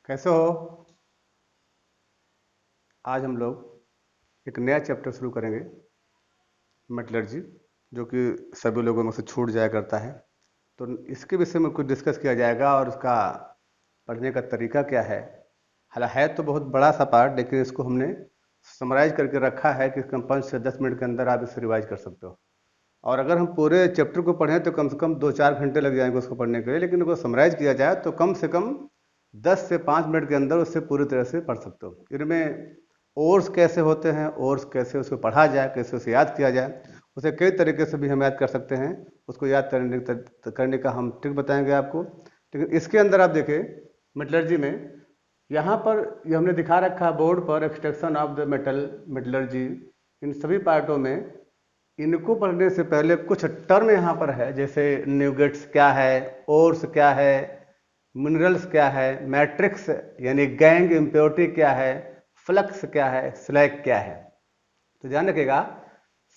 कैसे हो? आज हम लोग एक नया चैप्टर शुरू करेंगे, मेटलर्जी, जो कि सभी लोगों में से छूट जाया करता है। तो इसके विषय में कुछ डिस्कस किया जाएगा और उसका पढ़ने का तरीका क्या है। हालांकि है तो बहुत बड़ा सा पार्ट, लेकिन इसको हमने समराइज करके रखा है कि कम 5 से 10 मिनट के अंदर आप इसे रिवाइज कर सकते हो। और अगर हम पूरे चैप्टर को पढ़ें तो कम से कम 2-4 घंटे लग जाएंगे उसको पढ़ने के लिए, लेकिन अगर समराइज किया जाए तो कम से कम 10 से 5 मिनट के अंदर उससे पूरी तरह से पढ़ सकते हो। इनमें ओर्स कैसे होते हैं, ओर्स कैसे उसको पढ़ा जाए, कैसे उसे याद किया जाए, उसे कई तरीके से भी हम याद कर सकते हैं। उसको याद करने का हम ट्रिक बताएंगे आपको। लेकिन इसके अंदर आप देखें, मेटलर्जी में यहाँ पर ये हमने दिखा रखा है बोर्ड पर, extraction of the metal, metallurgy. इन सभी पार्टों में इनको पढ़ने से पहले कुछ टर्म यहाँ पर है, जैसे न्यूगेट्स क्या है, ओर्स क्या है, मिनरल्स क्या है, मैट्रिक्स यानी गैंग इम्प्योरिटी क्या है, फ्लक्स क्या है, स्लैग क्या है। तो ध्यान रखिएगा,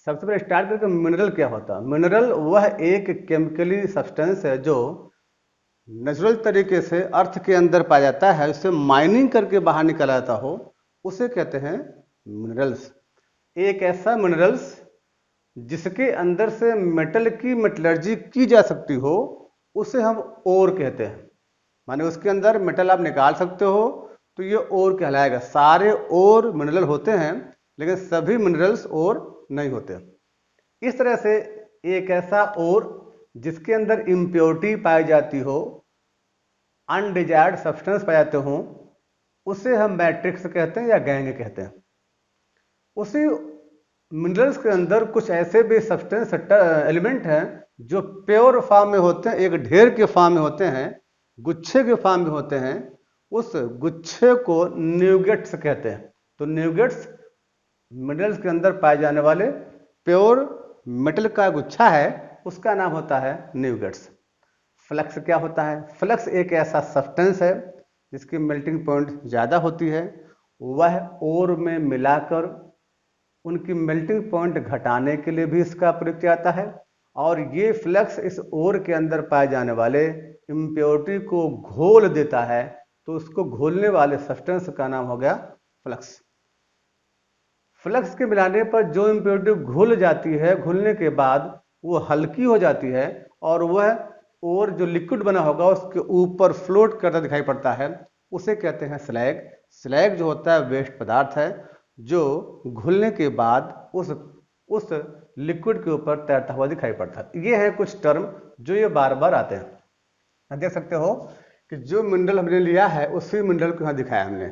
सबसे पहले स्टार्ट करके मिनरल क्या होता है। मिनरल वह एक केमिकली सब्सटेंस है जो नेचुरल तरीके से अर्थ के अंदर पाया जाता है, उसे माइनिंग करके बाहर निकला जाता हो, उसे कहते हैं मिनरल्स। एक ऐसा मिनरल्स जिसके अंदर से मेटल की मेटलर्जी की जा सकती हो, उसे हम ओर कहते हैं। माने उसके अंदर मेटल आप निकाल सकते हो तो ये ओर कहलाएगा। सारे ओर मिनरल होते हैं, लेकिन सभी मिनरल्स ओर नहीं होते। इस तरह से एक ऐसा ओर जिसके अंदर इम्प्योरिटी पाई जाती हो, अनडिजायर्ड सब्सटेंस पाए जाते हो, उसे हम मैट्रिक्स कहते हैं या गैंग कहते हैं। उसी मिनरल्स के अंदर कुछ ऐसे भी सब्सटेंस एलिमेंट हैं जो प्योर फॉर्म में होते हैं, एक ढेर के फॉर्म में होते हैं, गुच्छे के फॉर्म में होते हैं। उस गुच्छे को न्यूगेट्स कहते हैं। तो न्यूगेट्स मिनरल्स के अंदर पाए जाने वाले प्योर मेटल का गुच्छा है, उसका नाम होता है न्यूगेट्स। फ्लक्स क्या होता है? फ्लक्स एक ऐसा सब्सटेंस है जिसकी मेल्टिंग पॉइंट ज़्यादा होती है, वह ओर में मिलाकर उनकी मेल्टिंग पॉइंट घटाने के लिए भी इसका प्रयोग किया जाता है। और ये फ्लक्स इस ओर के अंदर पाए जाने वाले इम्प्योरिटी को घोल देता है, तो उसको घोलने वाले सब्सटेंस का नाम हो गया फ्लक्स। फ्लक्स के मिलाने पर जो इम्प्योरिटी घुल जाती है, घुलने के बाद वो हल्की हो जाती है और वह और जो लिक्विड बना होगा उसके ऊपर फ्लोट करता दिखाई पड़ता है, उसे कहते हैं स्लैग। स्लैग जो होता है वेस्ट पदार्थ है जो घुलने के बाद उस लिक्विड के ऊपर तैरता हुआ दिखाई पड़ता है। ये है कुछ टर्म जो ये बार बार आते हैं। देख सकते हो कि जो मिनरल हमने लिया है उसी मिनरल को यहाँ दिखाया हमने।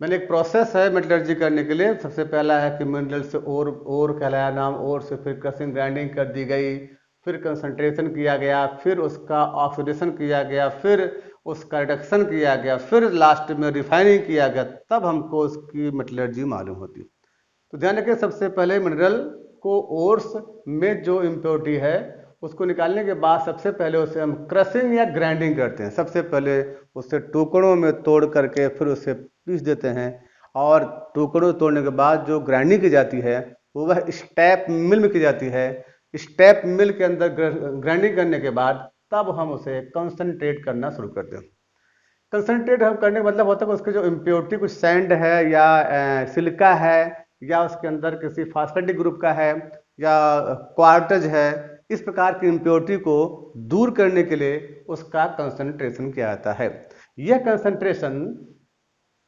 मैंने एक प्रोसेस है मेटलर्जी करने के लिए। सबसे पहला है कि मिनरल से ओर कहलाया नाम, ओर से फिर क्रशिंग ग्राइंडिंग कर दी गई, फिर कंसंट्रेशन किया गया, फिर उसका ऑक्सीडेशन किया गया, फिर उसका रिडक्शन किया गया, फिर लास्ट में रिफाइनिंग किया गया, तब हमको उसकी मेटलर्जी मालूम होती। तो ध्यान रखिए, सबसे पहले मिनरल को ओर्स में जो इम्प्योरिटी है उसको निकालने के बाद सबसे पहले उसे हम क्रशिंग या ग्राइंडिंग करते हैं। सबसे पहले उसे टुकड़ों में तोड़ करके फिर उसे पीस देते हैं, और टुकड़ों तोड़ने के बाद जो ग्राइंडिंग की जाती है वह स्टेप मिल में की जाती है। स्टेप मिल के अंदर ग्राइंडिंग करने के बाद तब हम उसे कंसंट्रेट करना शुरू करते हैं। कंसंट्रेट हम करने का मतलब होता है कि उसके जो इम्प्योरिटी कुछ सैंड है या सिलिका है या उसके अंदर किसी फास्फेटिक ग्रुप का है या क्वार्टज है, इस प्रकार की इम्प्योरिटी को दूर करने के लिए उसका कंसंट्रेशन किया जाता है। यह कंसंट्रेशन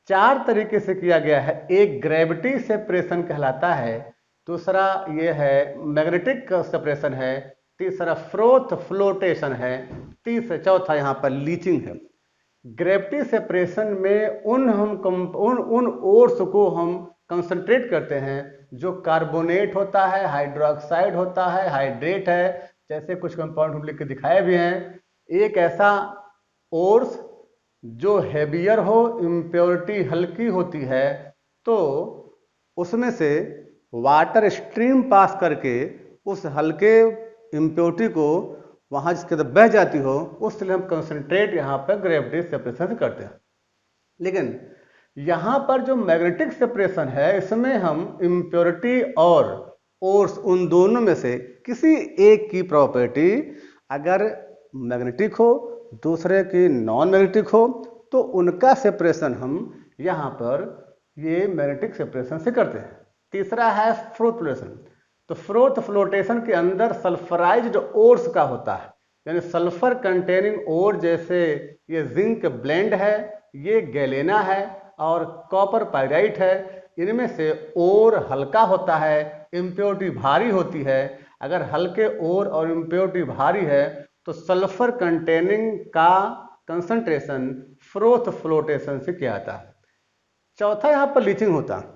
4 तरीके से किया गया है। एक ग्रेविटी सेपरेशन कहलाता है, दूसरा ये है मैग्नेटिक सेपरेशन है, तीसरा फ्रोथ फ्लोटेशन है, चौथा यहाँ पर लीचिंग है। ग्रेविटी सेपरेशन में उन ओर्स को हम कंसंट्रेट करते हैं जो कार्बोनेट होता है, हाइड्रोक्साइड होता है, हाइड्रेट है, जैसे कुछ कंपाउंड हम लिख के दिखाए भी हैं। एक ऐसा ओर्स जो हेवियर हो, इम्प्योरिटी हल्की होती है, तो उसमें से वाटर स्ट्रीम पास करके उस हल्के इम्प्योरिटी को वहाँ जिसके अंदर बह जाती हो, उससे हम कंसंट्रेट यहाँ पर ग्रेविटी सेपरेशन करते हैं। लेकिन यहाँ पर जो मैग्नेटिक सेपरेशन है, इसमें हम इम्प्योरिटी और ओर्स उन दोनों में से किसी एक की प्रॉपर्टी अगर मैग्नेटिक हो, दूसरे की नॉन मैग्नेटिक हो, तो उनका सेपरेशन हम यहाँ पर ये मैग्नेटिक सेपरेशन से करते हैं। तीसरा है फ्रोथ फ्लोटेशन। तो फ्रोथ फ्लोटेशन के अंदर सल्फराइज्ड ओर्स का होता है, यानी सल्फर कंटेनिंग ओर, जैसे ये जिंक ब्लेंड है, ये गैलेना है और कॉपर पाइराइट है। इनमें से ओर हल्का होता है, इम्प्योरिटी भारी होती है। अगर हल्के ओर और इम्प्योरिटी भारी है तो सल्फर कंटेनिंग का कंसंट्रेशन फ्रोथ फ्लोटेशन से किया जाता है। चौथा यहाँ पर लीचिंग होता है।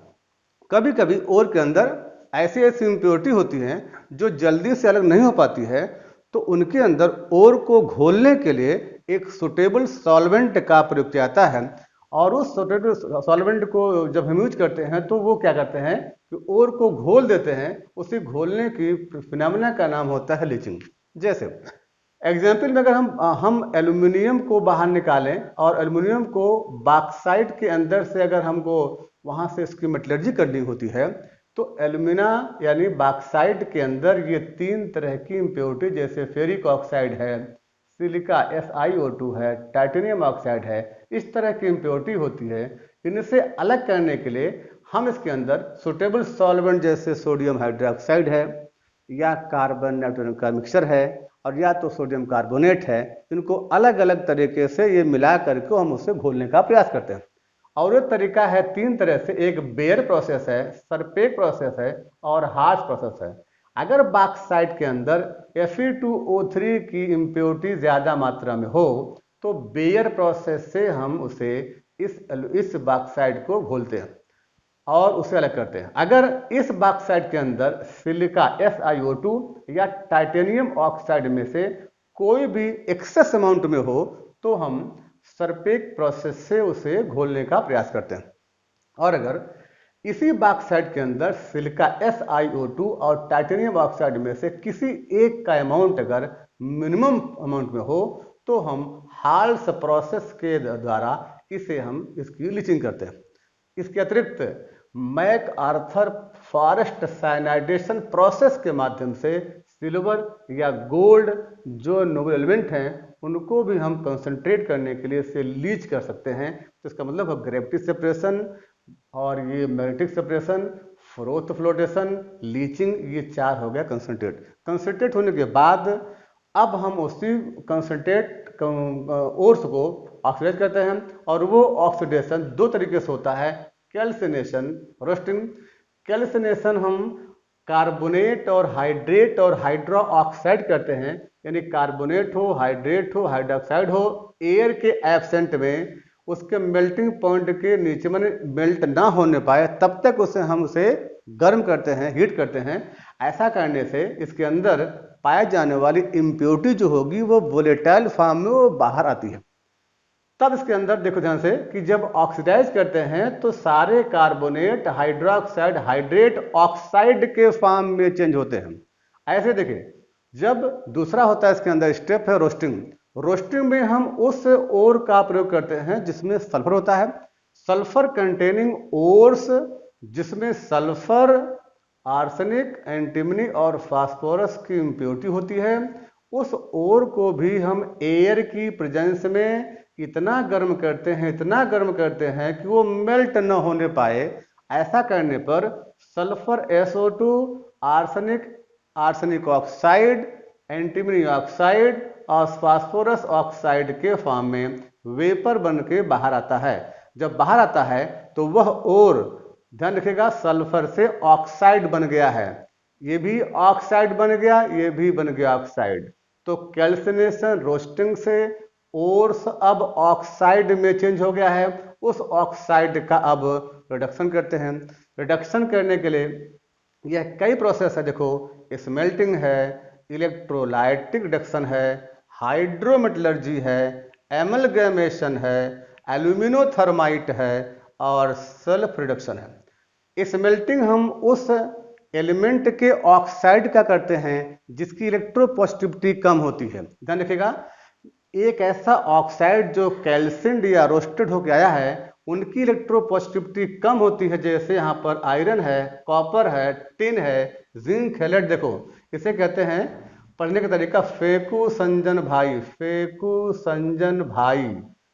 कभी कभी ओर के अंदर ऐसी ऐसी इम्प्योरिटी होती हैं जो जल्दी से अलग नहीं हो पाती है, तो उनके अंदर ओर को घोलने के लिए एक सुटेबल सॉल्वेंट का प्रयोग किया जाता है। और उस सुटेबल सॉल्वेंट को जब हम यूज करते हैं तो वो क्या करते हैं कि ओर को घोल देते हैं। उसी घोलने की फिनोमेना का नाम होता है लीचिंग। जैसे एग्जाम्पल में अगर हम एल्यूमिनियम को बाहर निकालें और एल्यूमिनियम को बॉक्साइट के अंदर से अगर हमको वहाँ से इसकी मेटलर्जी करनी होती है, तो एल्यूमिना यानी बॉक्साइट के अंदर ये 3 तरह की इम्प्योरिटी, जैसे फेरिक ऑक्साइड है, सिलिका SiO2 है, टाइटेनियम ऑक्साइड है, इस तरह की इम्प्योरिटी होती है। इनसे अलग करने के लिए हम इसके अंदर सुटेबल सॉल्वेंट जैसे सोडियम हाइड्रोक्साइड है या कार्बन नाइट्रोजन का मिक्सचर है और या तो सोडियम कार्बोनेट है, इनको अलग अलग तरीके से ये मिला करके हम उसे घोलने का प्रयास करते हैं। और ये तरीका है 3 तरह से, एक बेयर प्रोसेस है, सरपेक प्रोसेस है और हार्श प्रोसेस है। अगर बॉक्साइट के अंदर Fe2O3 की इम्प्योरिटी ज़्यादा मात्रा में हो तो बेयर प्रोसेस से हम उसे इस बॉक्साइट को घोलते हैं और उसे अलग करते हैं। अगर इस बॉक्साइट के अंदर सिलिका SiO2 या टाइटेनियम ऑक्साइड में से कोई भी एक्सेस अमाउंट में हो तो हम सरपेक प्रोसेस से उसे घोलने का प्रयास करते हैं। और अगर इसी बॉक्साइट के अंदर सिलिका SiO2 और टाइटेनियम ऑक्साइड में से किसी एक का अमाउंट अगर मिनिमम अमाउंट में हो तो हम हाल्स प्रोसेस के द्वारा इसकी लीचिंग करते हैं। इसके अतिरिक्त मैक आर्थर फॉरेस्ट साइनाइडेशन प्रोसेस के माध्यम से सिल्वर या गोल्ड जो नोबल एलिमेंट हैं उनको भी हम कंसंट्रेट करने के लिए इसे लीच कर सकते हैं। तो इसका मतलब ग्रेविटी सेपरेशन और ये magnetic separation, froth flotation, leaching, ये 4 हो गया कंसंट्रेट। कंसंट्रेट होने के बाद अब हम उसी कंसंट्रेट ओर्स को ऑक्सीडाइज करते हैं और वो ऑक्सीडेशन 2 तरीके से होता है, कैल्सिनेशन, रोस्टिंग। कैल्सिनेशन हम कार्बोनेट और हाइड्रो ऑक्साइड करते हैं, यानी कार्बोनेट हो, हाइड्रोक्साइड हो, एयर के एब्सेंट में उसके मेल्टिंग पॉइंट के नीचे माने मेल्ट ना होने पाए तब तक हम उसे गर्म करते हैं, हीट करते हैं। ऐसा करने से इसके अंदर पाए जाने वाली इम्प्योरिटी जो होगी वो वोलेटाइल फॉर्म में वो बाहर आती है। तब इसके अंदर देखो ध्यान से कि जब ऑक्सीडाइज करते हैं तो सारे कार्बोनेट, हाइड्रोक्साइड, हाइड्रेट ऑक्साइड के फॉर्म में चेंज होते हैं। ऐसे देखिए, जब दूसरा होता है इसके अंदर स्टेप है रोस्टिंग। रोस्टिंग में हम उस ओर का प्रयोग करते हैं जिसमें सल्फर होता है। सल्फर कंटेनिंग ओर्स जिसमें सल्फर, आर्सेनिक, एंटीमनी और फास्फोरस की इम्प्योरिटी होती है, उस ओर को भी हम एयर की प्रेजेंस में इतना गर्म करते हैं कि वो मेल्ट न होने पाए। ऐसा करने पर sulphur SO2, arsenic oxide, antimony oxide और फास्फोरस ऑक्साइड के फॉर्म में वेपर बन के बाहर आता है। जब बाहर आता है तो वह ओर, ध्यान रखिएगा, सल्फर से ऑक्साइड बन गया है, ये भी ऑक्साइड बन गया, ये भी बन गया ऑक्साइड। तो कैल्सिनेशन, रोस्टिंग से ओर्स अब ऑक्साइड में चेंज हो गया है। उस ऑक्साइड का अब रिडक्शन करते हैं। रिडक्शन करने के लिए यह कई प्रोसेस है, देखो स्मेल्टिंग है, इलेक्ट्रोलाइटिक रिडक्शन है, हाइड्रोमेटलर्जी है, एमलगेमेशन है, एल्यूमिनोथर्माइट है और सेल्फ रिडक्शन है। स्मेल्टिंग हम उस एलिमेंट के ऑक्साइड का करते हैं जिसकी इलेक्ट्रोपॉजिटिविटी कम होती है। ध्यान रखिएगा, एक ऐसा ऑक्साइड जो कैल्सिन्ड या रोस्टेड होकर आया है उनकी इलेक्ट्रोपॉजिटिविटी कम होती है, जैसे यहाँ पर आयरन है, कॉपर है, टिन है, जिंक है, लेड। देखो इसे कहते हैं, पढ़ने का तरीका फेकु संजन भाई, फेकु संजन भाई,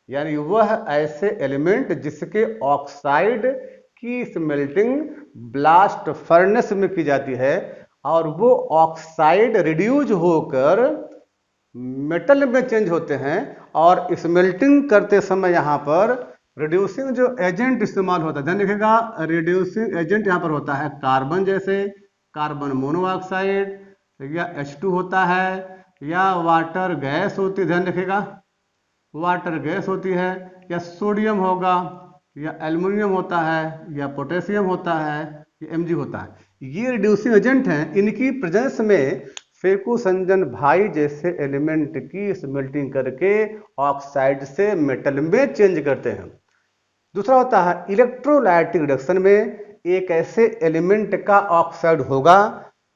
यानी वह ऐसे एलिमेंट जिसके ऑक्साइड की स्मेल्टिंग ब्लास्ट फर्नेस में की जाती है और वो ऑक्साइड रिड्यूज होकर मेटल में चेंज होते हैं, और स्मेल्टिंग करते समय यहाँ पर रिड्यूसिंग जो एजेंट इस्तेमाल होता है, ध्यान रखिएगा, रिड्यूसिंग एजेंट यहाँ पर होता है कार्बन, जैसे कार्बन मोनोऑक्साइड या H2 होता है, या वाटर गैस होती है, ध्यान रखिएगा वाटर गैस होती है, या सोडियम होगा, या एल्युमिनियम होता है, या पोटेशियम होता है, या Mg होता है। ये रिड्यूसिंग एजेंट हैं। इनकी प्रेजेंस में फेकुसंजन भाई जैसे एलिमेंट की स्मेल्टिंग करके ऑक्साइड से मेटल में चेंज करते हैं। दूसरा होता है इलेक्ट्रोलाइटिक रिडक्शन में, एक ऐसे एलिमेंट का ऑक्साइड होगा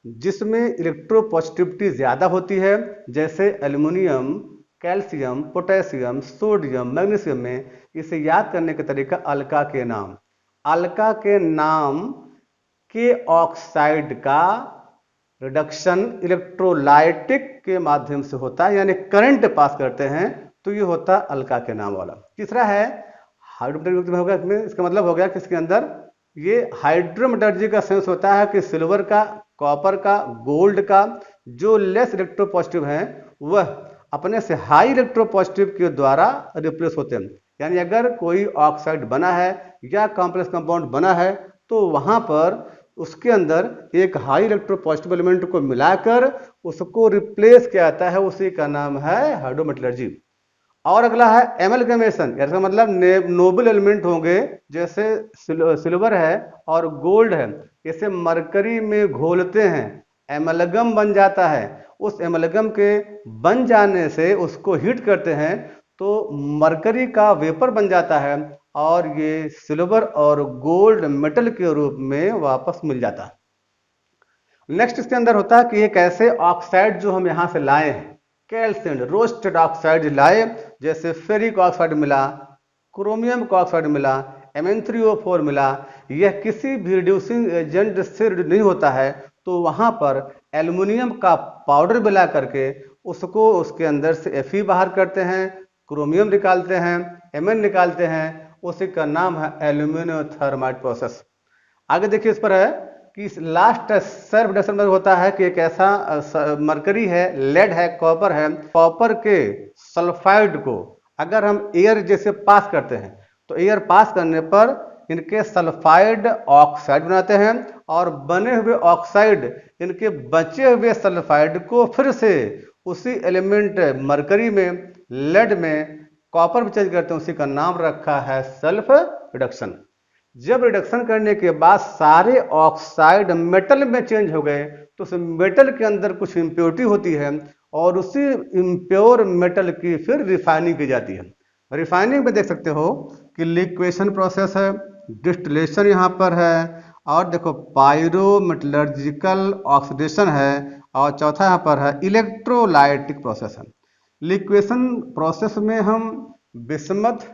जिसमें इलेक्ट्रोपॉजिटिविटी ज्यादा होती है, जैसे aluminium, calcium, potassium, sodium, magnesium में। इसे याद करने का तरीका अल्का के नाम, अल्का के नाम के ऑक्साइड का रिडक्शन इलेक्ट्रोलाइटिक के माध्यम से होता है, यानी करंट पास करते हैं, तो ये होता है अल्का के नाम वाला। तीसरा है हाइड्रोमेटलर्जी में होगा, इसका मतलब हो गया कि इसके अंदर ये हाइड्रोमेटलर्जी का सेंस होता है कि सिल्वर का, कॉपर का, गोल्ड का जो लेस इलेक्ट्रोपॉजिटिव हैं वह अपने से हाई इलेक्ट्रोपॉजिटिव के द्वारा रिप्लेस होते हैं। यानी अगर कोई ऑक्साइड बना है या कॉम्प्लेक्स कंपाउंड बना है तो वहां पर उसके अंदर एक हाई इलेक्ट्रोपॉजिटिव एलिमेंट को मिलाकर उसको रिप्लेस किया जाता है, उसी का नाम है हाइड्रोमेटलर्जी। और अगला है एमलगमेशन, इसका मतलब नोबल एलिमेंट होंगे, जैसे सिल्वर है और गोल्ड है, इसे मरकरी में घोलते हैं, एमलगम बन जाता है। उस एमलगम के बन जाने से उसको हीट करते हैं तो मरकरी का वेपर बन जाता है, और ये सिल्वर और गोल्ड मेटल के रूप में वापस मिल जाता है। नेक्स्ट इसके अंदर होता है कि एक ऐसे ऑक्साइड जो हम यहाँ से लाए हैं, कैल्शियम रोस्टेड ऑक्साइड लाए, जैसे फेरिक ऑक्साइड मिला, क्रोमियम का ऑक्साइड मिला, Mn3O4 मिला, यह किसी भी रिड्यूसिंग एजेंट से रिड्यूस नहीं होता है, तो वहां पर एल्युमिनियम का पाउडर मिला करके उसको उसके अंदर से Fe बाहर करते हैं, क्रोमियम निकालते हैं, Mn निकालते हैं, उसी का नाम है एल्यूमिनोथर्माइड प्रोसेस। आगे देखिए इस पर है कि लास्ट सेल्फ रिडक्शन में होता है कि एक ऐसा मरकरी है, लेड है, कॉपर है, कॉपर के सल्फाइड को अगर हम एयर जैसे पास करते हैं तो एयर पास करने पर इनके सल्फाइड ऑक्साइड बनाते हैं, और बने हुए ऑक्साइड इनके बचे हुए सल्फाइड को फिर से उसी एलिमेंट मरकरी में, लेड में, कॉपर में चेंज करते हैं, उसी का नाम रखा है सेल्फ रिडक्शन। जब रिडक्शन करने के बाद सारे ऑक्साइड मेटल में चेंज हो गए तो उस मेटल के अंदर कुछ इम्प्योरिटी होती है, और उसी इम्प्योर मेटल की फिर रिफाइनिंग की जाती है। रिफाइनिंग में देख सकते हो कि लिक्वेशन प्रोसेस है, डिस्टिलेशन यहाँ पर है, और देखो पायरोमेटलर्जिकल ऑक्सीडेशन है, और चौथा यहाँ पर है इलेक्ट्रोलाइटिक प्रोसेस है। लिक्वेशन प्रोसेस में हम बिस्मथ,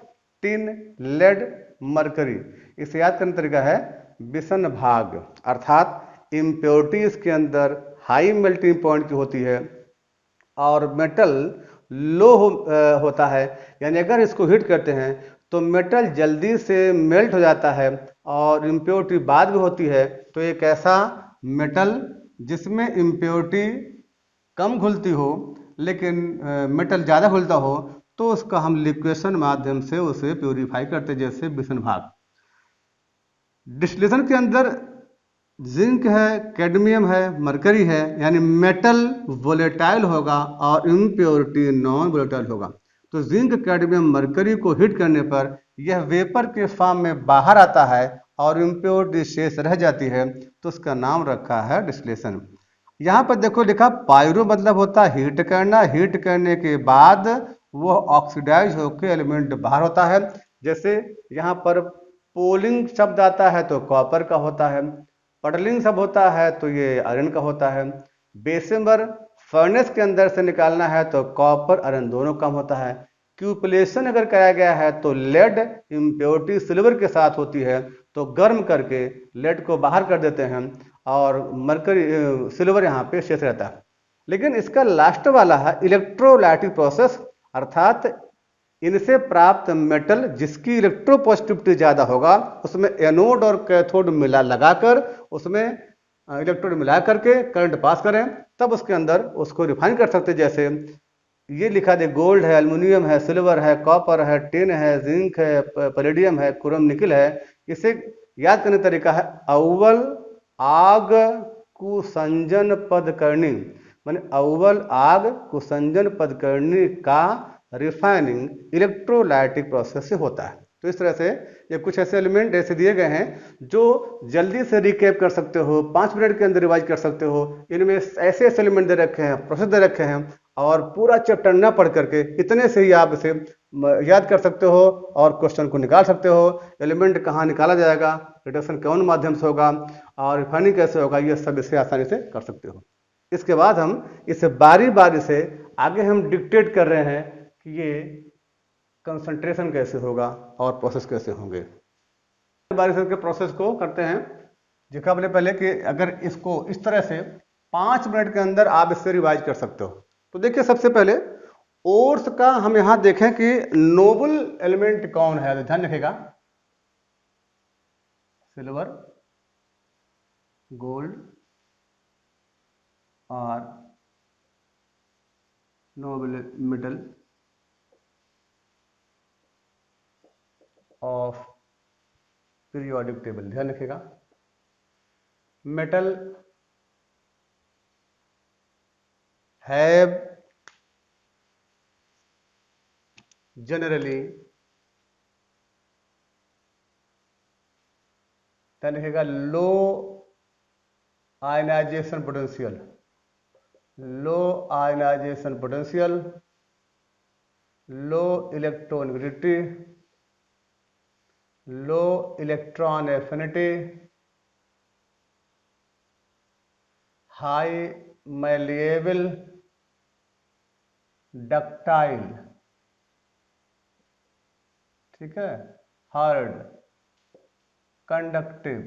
टिन, लेड, मरकरी, इसे याद करने का तरीका है विषम भाग, अर्थात इम्प्योरिटी इसके अंदर हाई मेल्टिंग पॉइंट की होती है और मेटल लो होता है, यानी अगर इसको हीट करते हैं तो मेटल जल्दी से मेल्ट हो जाता है और इम्प्योरिटी बाद में होती है। तो एक ऐसा मेटल जिसमें इम्प्योरिटी कम घुलती हो लेकिन मेटल ज़्यादा घुलता हो, तो उसका हम लिक्वेशन माध्यम से उसे प्यूरिफाई करते, जैसे विषम भाग। डिस्टिलेशन के अंदर जिंक है, कैडमियम है, मरकरी है, यानी मेटल वोलेटाइल होगा और इम्प्योरिटी नॉन वोलेटाइल होगा। तो जिंक, कैडमियम, मरकरी को हीट करने पर यह वेपर के फॉर्म में बाहर आता है और इम्प्योरिटी शेष रह जाती है, तो उसका नाम रखा है डिस्टिलेशन। यहाँ पर देखो लिखा पायरो मतलब होता है हीट करना, हीट करने के बाद वह ऑक्सीडाइज होकर एलिमेंट बाहर होता है। जैसे यहाँ पर पोलिंग शब्द आता है तो कॉपर का होता है, पडलिंग शब्द होता है तो ये आयरन का होता है, बेसेंबर फर्नेस के अंदर से निकालना है तो कॉपर आयरन दोनों कम होता है, क्यूपलेशन अगर कराया गया है तो लेड इम्प्योरिटी सिल्वर के साथ होती है, तो गर्म करके लेड को बाहर कर देते हैं और मरकरी सिल्वर यहाँ पे शेष रहता है। लेकिन इसका लास्ट वाला है इलेक्ट्रोलाइटिक प्रोसेस, अर्थात इनसे प्राप्त मेटल जिसकी इलेक्ट्रोपॉजिटिविटी ज़्यादा होगा उसमें एनोड और कैथोड मिला लगाकर उसमें इलेक्ट्रोड मिला करके करंट पास करें, तब उसके अंदर उसको रिफाइन कर सकते हैं। जैसे ये लिखा दे गोल्ड है, एल्युमिनियम है, सिल्वर है, कॉपर है, टिन है, जिंक है, पैलेडियम है, क्रोम निकल है। इसे याद करने का तरीका है अव्वल आग कुसंजन पद करनी, माने अव्वल आग कुसंजन पद करनी का रिफाइनिंग इलेक्ट्रोलाइटिक प्रोसेस से होता है। तो इस तरह से ये कुछ ऐसे एलिमेंट ऐसे दिए गए हैं जो जल्दी से रिकैप कर सकते हो, 5 मिनट के अंदर रिवाइज कर सकते हो। इनमें ऐसे ऐसे एलिमेंट दे रखे हैं, प्रोसेस दे रखे हैं, और पूरा चैप्टर न पढ़ करके इतने से ही आप इसे याद कर सकते हो और क्वेश्चन को निकाल सकते हो। एलिमेंट कहाँ निकाला जाएगा, रिडक्शन कौन माध्यम से होगा और रिफाइनिंग कैसे होगा, ये सब इसे आसानी से कर सकते हो। इसके बाद हम इसे बारी बारी से आगे हम डिक्टेट कर रहे हैं कि ये कंसंट्रेशन कैसे होगा और प्रोसेस कैसे होंगे। बारी से प्रोसेस को करते हैं। देखा हमने पहले कि अगर इसको इस तरह से 5 मिनट के अंदर आप इससे रिवाइज कर सकते हो। तो देखिए सबसे पहले ओर्स का हम यहां देखें कि नोबल एलिमेंट कौन है, ध्यान रखिएगा। सिल्वर, गोल्ड और noble metal of periodic table, ध्यान रखिएगा। मेटल हैव जनरली, ध्यान रखिएगा, low ionisation potential, low ionisation potential, low electronegativity, low electron affinity, high malleable, ductile, ठीक है, हार्ड, कंडक्टिव।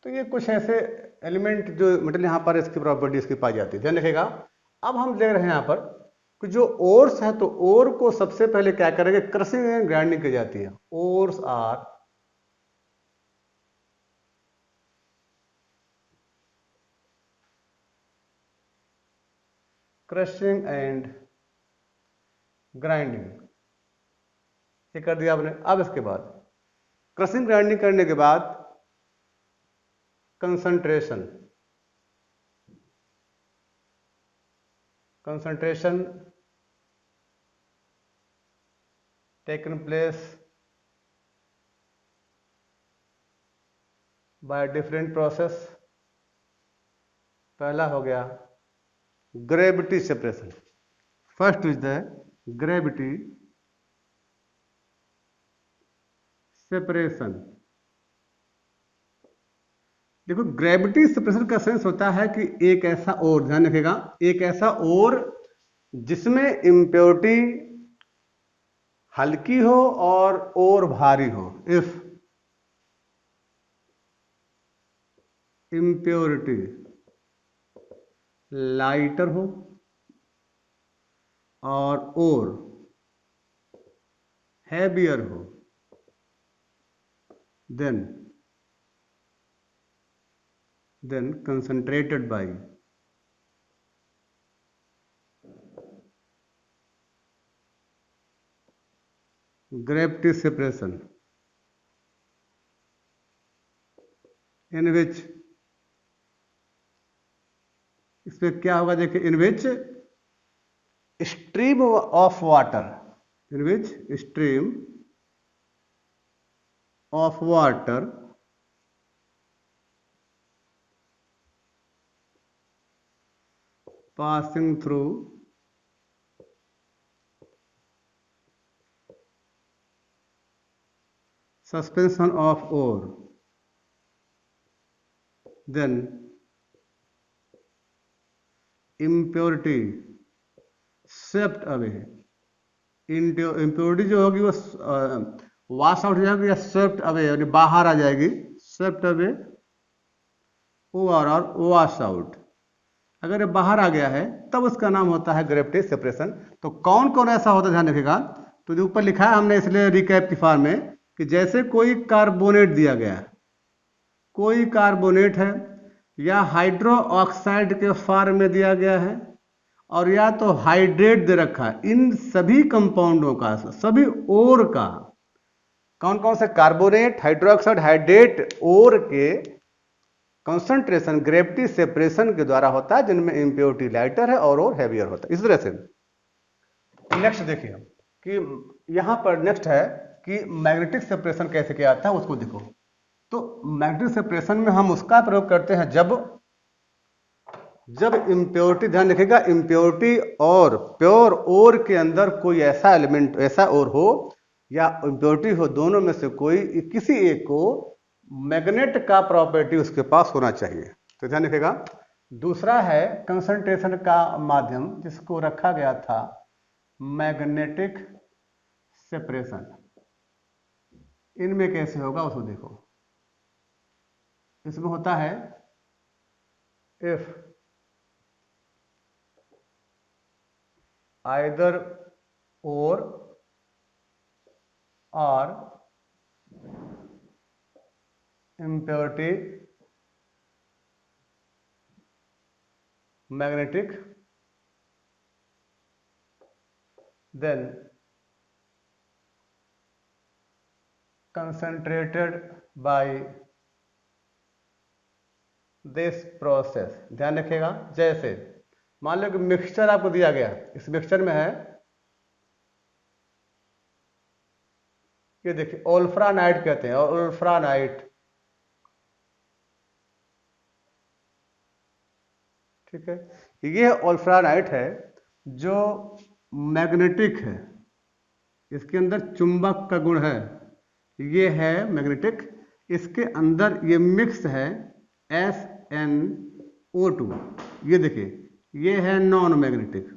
तो ये कुछ ऐसे एलिमेंट जो मेटल यहाँ पर इसकी प्रॉपर्टी इसकी पाई जाती है, ध्यान रखिएगा। अब हम देख रहे हैं यहाँ पर कि जो ओर्स है, तो ओर को सबसे पहले क्या करेंगे, क्रशिंग एंड ग्राइंडिंग की जाती है। Ores are crushing and grinding, ये कर दिया आपने। अब इसके बाद क्रशिंग ग्राइंडिंग करने के बाद concentration, concentration taken place by different process। पहला हो गया gravity separation, first is the gravity separation. देखो ग्रेविटी सेपरेशन का सेंस होता है कि एक ऐसा ओर, ध्यान रखिएगा, एक ऐसा ओर जिसमें इम्प्योरिटी हल्की हो और भारी हो। इफ इम्प्योरिटी लाइटर हो और हैवियर हो, then concentrated by gravity separation, in which इसमें क्या होगा देखिए, in which stream of water, in which stream of water passing through suspension of ore, then impurity swept away। impurity जो होगी वो वॉश आउट हो जाएगी या स्वेप्ट अवे यानी बाहर आ जाएगी, स्वेप्ट अवे ओवर और वॉश आउट। अगर ये बाहर आ गया है तब उसका नाम होता है ग्रेविटी सेपरेशन। तो कौन कौन ऐसा होता है ध्यान रखिएगा। तो जो ऊपर लिखा है हमने इसलिए रिकैप की फॉर्म में कि जैसे कोई कार्बोनेट दिया गया है, कोई कार्बोनेट है या हाइड्रो ऑक्साइड के फॉर्म में दिया गया है और या तो हाइड्रेट दे रखा है, इन सभी कंपाउंडों का, सभी ओर का, कौन कौन से कार्बोनेट, हाइड्रोक्साइड, हाइड्रेट ओर के कंसंट्रेशन ग्रेविटी सेपरेशन के द्वारा होता है, जिनमें इंप्योरिटी लाइटर है और हैवियर होता है। इस तरह से नेक्स्ट देखिए कि यहां पर नेक्स्ट है कि मैग्नेटिक सेपरेशन कैसे किया जाता है, उसको देखो। तो मैग्नेटिक सेपरेशन में हम उसका प्रयोग करते हैं जब इंप्योरिटी, ध्यान रखिएगा, इंप्योरिटी और प्योर ओर के अंदर कोई ऐसा एलिमेंट, ऐसा ओर हो या इंप्योरिटी हो, दोनों में से कोई किसी एक को मैग्नेट का प्रॉपर्टी उसके पास होना चाहिए। तो ध्यान रखिएगा। दूसरा है कंसंट्रेशन का माध्यम, जिसको रखा गया था मैग्नेटिक सेपरेशन। इनमें कैसे होगा उसको देखो। इसमें होता है if either or impurity magnetic, then concentrated by this process। ध्यान रखिएगा, जैसे मान लो कि मिक्सचर आपको दिया गया, इस मिक्सचर में है, ये देखिए ओल्फ्रानाइट कहते हैं, ओल्फ्रानाइट, ठीक है। ये ओल्फ्रानाइट है जो मैग्नेटिक है, इसके अंदर चुंबक का गुण है, ये है मैग्नेटिक। इसके अंदर ये मिक्स है SnO2, ये देखिए ये है नॉन मैग्नेटिक,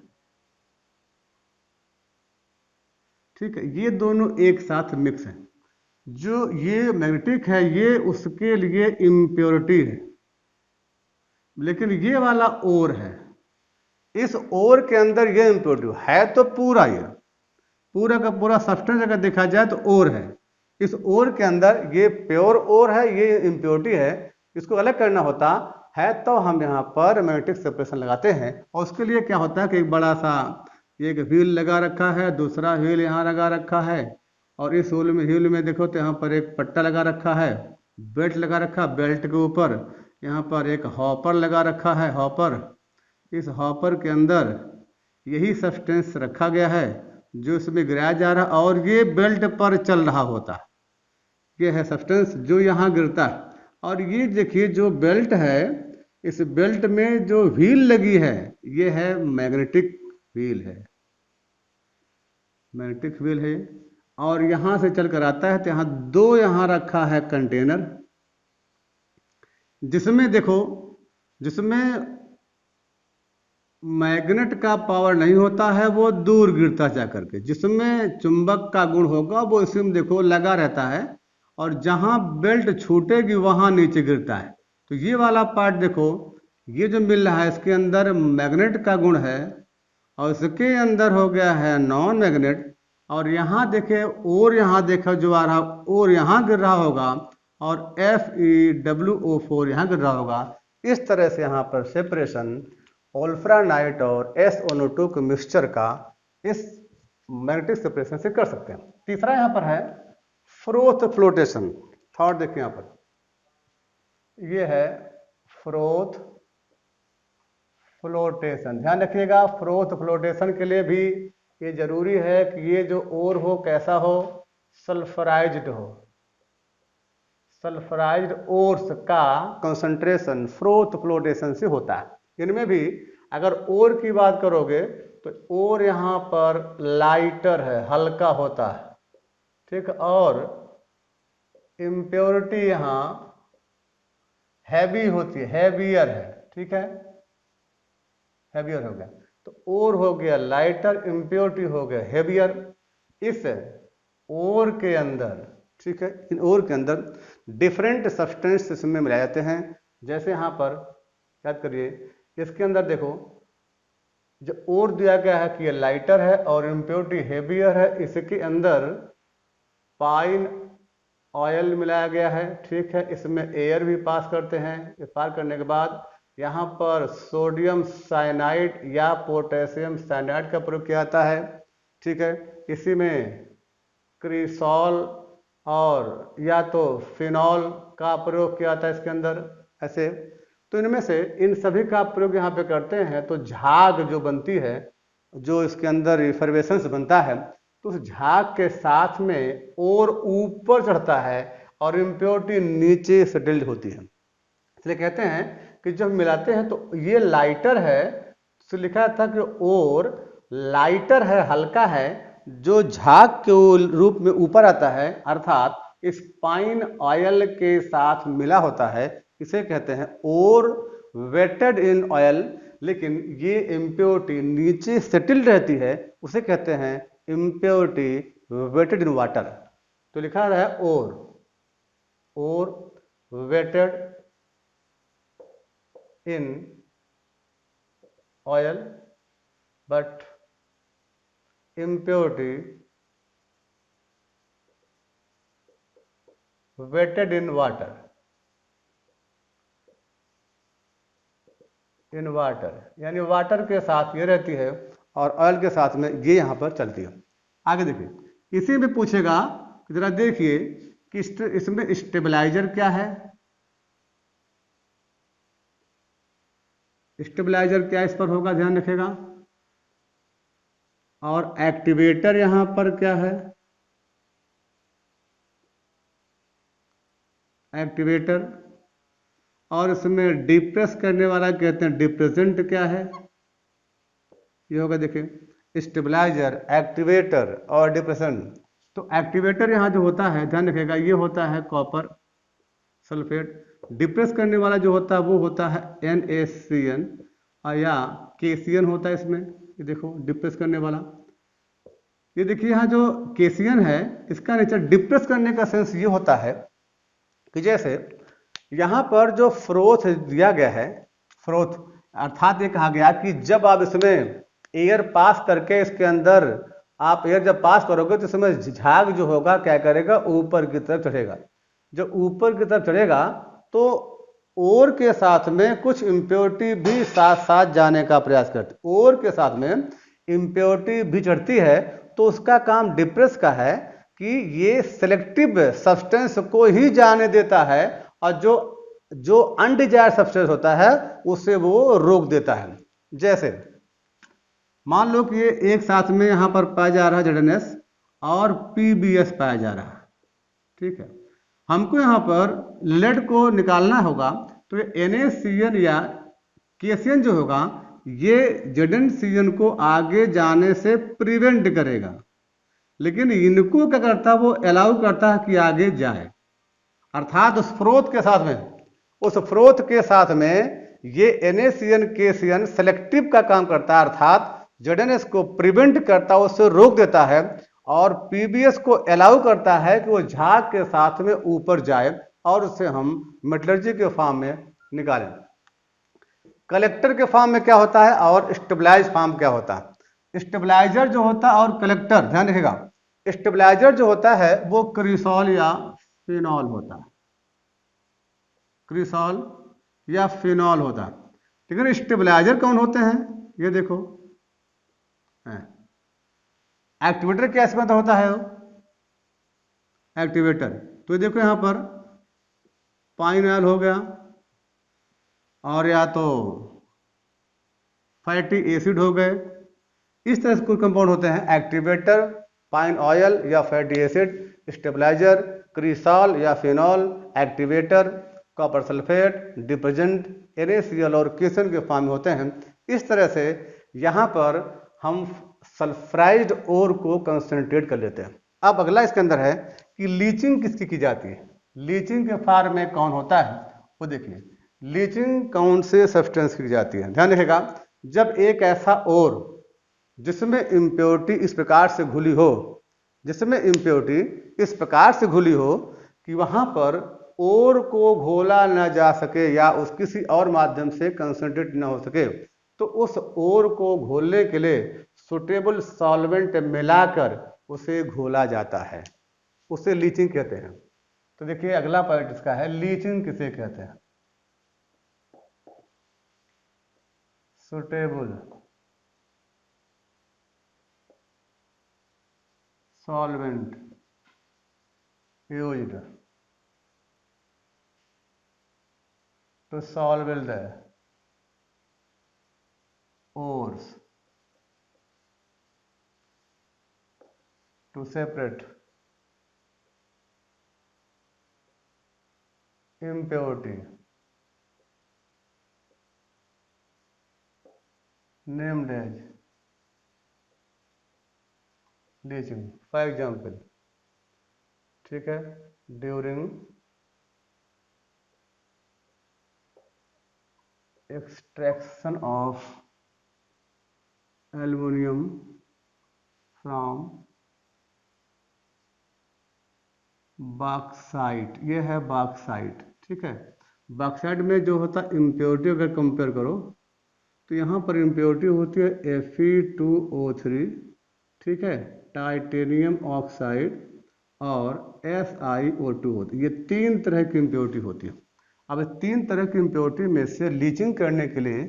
ठीक है। ये दोनों एक साथ मिक्स है। जो ये मैग्नेटिक है ये उसके लिए इम्प्योरिटी है, लेकिन ये वाला ओर है, इस ओर के अंदर ये इम्प्योरिटी है। तो पूरा ये पूरा का पूरा सब्सटेंस अगर देखा जाए तो ओर है, इस ओर के अंदर ये प्योर ओर है, ये इम्प्योरिटी है। इसको अलग करना होता है तो हम यहाँ पर मैग्नेटिक सेपरेशन लगाते हैं। और उसके लिए क्या होता है कि एक बड़ा सा एक व्हील लगा रखा है, दूसरा व्हील यहाँ लगा रखा है, और इस व्हील में देखो तो यहाँ पर एक पट्टा लगा रखा है, बेल्ट लगा रखा, बेल्ट के ऊपर यहाँ पर एक हॉपर लगा रखा है, हॉपर। इस हॉपर के अंदर यही सब्सटेंस रखा गया है जो इसमें गिराया जा रहा है, और ये बेल्ट पर चल रहा होता है। ये है सब्सटेंस जो यहाँ गिरता है। और ये देखिए जो बेल्ट है, इस बेल्ट में जो व्हील लगी है ये है मैग्नेटिक व्हील है, मैग्नेटिक व्हील है। और यहाँ से चल कर आता है तो यहाँ दो यहाँ रखा है कंटेनर, जिसमें देखो, जिसमें मैग्नेट का पावर नहीं होता है, वो दूर गिरता जा करके, जिसमें चुंबक का गुण होगा वो इसमें देखो लगा रहता है, और जहां बेल्ट छूटेगी वहां नीचे गिरता है। तो ये वाला पार्ट देखो, ये जो मिल रहा है इसके अंदर मैग्नेट का गुण है, और इसके अंदर हो गया है नॉन मैग्नेट। और यहाँ देखे और यहाँ देखो जो आ रहा और यहाँ गिर रहा होगा, और FeWO4 यहाँ गिर रहा होगा। इस तरह से यहाँ पर सेपरेशन ओल्फ्रानाइट और SnO2 के मिक्सचर का इस मैग्नेटिक सेपरेशन से कर सकते हैं। तीसरा यहाँ पर है फ्रोथ फ्लोटेशन। थर्ड देखिए यहाँ पर ये है फ्रोथ फ्लोटेशन। ध्यान रखिएगा, फ्रोथ फ्लोटेशन के लिए भी ये जरूरी है कि ये जो ओर हो कैसा हो, सल्फराइज्ड हो। सल्फराइज्ड ओर्स का कंसंट्रेशन फ्रोथ फ्लोटेशन से होता है। इनमें भी अगर ओर की बात करोगे तो ओर यहाँ पर लाइटर है, हल्का होता है, ठीक। और इम्प्योरिटी यहाँ हैवी होती है, हैवियर है, ठीक है, हैवियर हो गया। तो ओर हो गया लाइटर, इम्प्योरिटी हो गया हैवियर। इस ओर के अंदर, ठीक है, इन ओर के अंदर डिफरेंट सब्सटेंस इसमें मिलाए जाते हैं। जैसे यहाँ पर याद करिए, इसके अंदर देखो जो और दिया गया है कि ये लाइटर है और इम्प्योरिटी हेवियर है, इसके अंदर पाइन ऑयल मिलाया गया है, ठीक है। इसमें एयर भी पास करते हैं, ये पार करने के बाद यहाँ पर सोडियम साइनाइड या पोटेशियम साइनाइड का प्रयोग किया जाता है, ठीक है। इसी में क्रिसॉल और या तो फिनॉल का प्रयोग किया जाता है इसके अंदर ऐसे। तो इनमें से इन सभी का प्रयोग यहाँ पे करते हैं तो झाग जो बनती है, जो इसके अंदर इफर्वेसेंस बनता है, तो उस झाग के साथ में और ऊपर चढ़ता है और इम्प्योरिटी नीचे सेटल्ड होती है। इसलिए कहते हैं कि जब मिलाते हैं तो ये लाइटर है, तो लिखा था कि और लाइटर है, हल्का है, जो झाग के रूप में ऊपर आता है, अर्थात इस पाइन ऑयल के साथ मिला होता है, इसे कहते हैं और वेटेड इन ऑयल। लेकिन ये इम्प्योरिटी नीचे सेटल्ड रहती है, उसे कहते हैं इम्प्योरिटी वेटेड इन वाटर। तो लिखा रहा है और wetted in oil but impurity wetted in water, यानी वाटर के साथ ये रहती है और ऑयल के साथ में ये यहाँ पर चलती है। आगे देखिए, इसी में पूछेगा जरा देखिए कि इसमें स्टेबलाइजर क्या है, स्टेबलाइजर क्या इस पर होगा, ध्यान रखिएगा। और एक्टिवेटर यहां पर क्या है, एक्टिवेटर। और इसमें डिप्रेस करने वाला कहते हैं डिप्रेजेंट क्या है, ये होगा देखिए स्टेबलाइजर, एक्टिवेटर और डिप्रेसेंट। तो एक्टिवेटर यहाँ जो होता है, ध्यान रखिएगा, ये होता है कॉपर सल्फेट। डिप्रेस करने वाला जो होता है वो होता है NaCN या KCN होता है इसमें, ये देखो डिप्रेस करने वाला। ये देखिए यहाँ जो KCN है, इसका नेचर डिप्रेस करने का सेंस ये होता है कि जैसे यहाँ पर जो फ्रोथ दिया गया है, फ्रोथ अर्थात ये कहा गया कि जब आप इसमें एयर पास करके इसके अंदर आप एयर जब पास करोगे तो इसमें झाग जो होगा क्या करेगा, ऊपर की तरफ चढ़ेगा। जब ऊपर की तरफ चढ़ेगा तो और के साथ में कुछ इम्प्योरिटी भी साथ साथ जाने का प्रयास करती, और के साथ में इम्प्योरिटी भी चढ़ती है। तो उसका काम डिप्रेस का है कि ये सेलेक्टिव सब्सटेंस को ही जाने देता है और जो अनडिजायर्ड सब्सटेंस होता है उसे वो रोक देता है। जैसे मान लो कि ये एक साथ में यहाँ पर पाया जा रहा है ZNS और PbS पाया जा रहा है, ठीक है। हमको यहाँ पर लेड को निकालना होगा, तो ये NaCN या KCN जो होगा ये ZnCN को आगे जाने से प्रिवेंट करेगा, लेकिन इनको क्या करता है, वो अलाउ करता है कि आगे जाए। अर्थात उस फ्रोथ के साथ में ये NaCN KCN सेलेक्टिव का काम करता है, अर्थात ZnS को प्रिवेंट करता है, उससे रोक देता है, और PbS को अलाउ करता है कि वो झाग के साथ में ऊपर जाए और उसे हम मेटलर्जी के फॉर्म में निकालें। कलेक्टर के फॉर्म में क्या होता है और स्टेबलाइज फॉर्म क्या होता है। स्टेबलाइजर जो होता है और कलेक्टर, ध्यान रखिएगा, स्टेबलाइजर जो होता है वो क्रिसॉल या फिनॉल होता है, क्रिसॉल या फिनॉल होता है। लेकिन स्टेबलाइजर कौन होते हैं, ये देखो एक्टिवेटर क्या इसमें होता है, एक्टिवेटर। तो देखो यहां पर पाइन ऑयल हो गया और या तो फैटी एसिड हो गए, इस तरह से कुछ कंपाउंड होते हैं, एक्टिवेटर, पाइन ऑयल या फैटी एसिड, स्टेबलाइजर, क्रिसॉल या phenol, activator, copper sulphate, detergent, NaCl और KCN के फॉर्म में होते हैं। इस तरह से यहाँ पर हम सल्फ्राइज्ड ओर को कंसंट्रेट कर लेते हैं। अब अगला इसके अंदर है कि लीचिंग किसकी की जाती है, लीचिंग के फॉर्म में कौन होता है, वो देखिए लीचिंग कौन से सब्सटेंस की जाती है। ध्यान रखिएगा, जब एक ऐसा ओर जिसमें इम्प्योरिटी इस प्रकार से घुली हो, जिसमें इम्प्योरिटी इस प्रकार से घुली हो कि वहाँ पर ओर को घोला न जा सके या उस किसी और माध्यम से कंसंट्रेट न हो सके, तो उस ओर को घोलने के लिए सुटेबल सॉल्वेंट मिलाकर उसे घोला जाता है, उसे लीचिंग कहते हैं। तो देखिए अगला पॉइंट इसका है, लीचिंग किसे कहते हैं? Suitable solvent used to solve the ores to separate impurity named as leaching. For example, ठीक है, during extraction of aluminium from bauxite, ये है बॉक्साइट, ठीक है। बॉक्साइट में जो होता है इम्प्योरिटी अगर कंपेयर करो तो यहाँ पर इम्प्योरिटी होती है Fe2O3, ठीक है, टाइटेनियम ऑक्साइड और SiO2 होती है। ये तीन तरह की इम्प्योरिटी होती है। अब इस तीन तरह की इम्प्योरिटी में से लीचिंग करने के लिए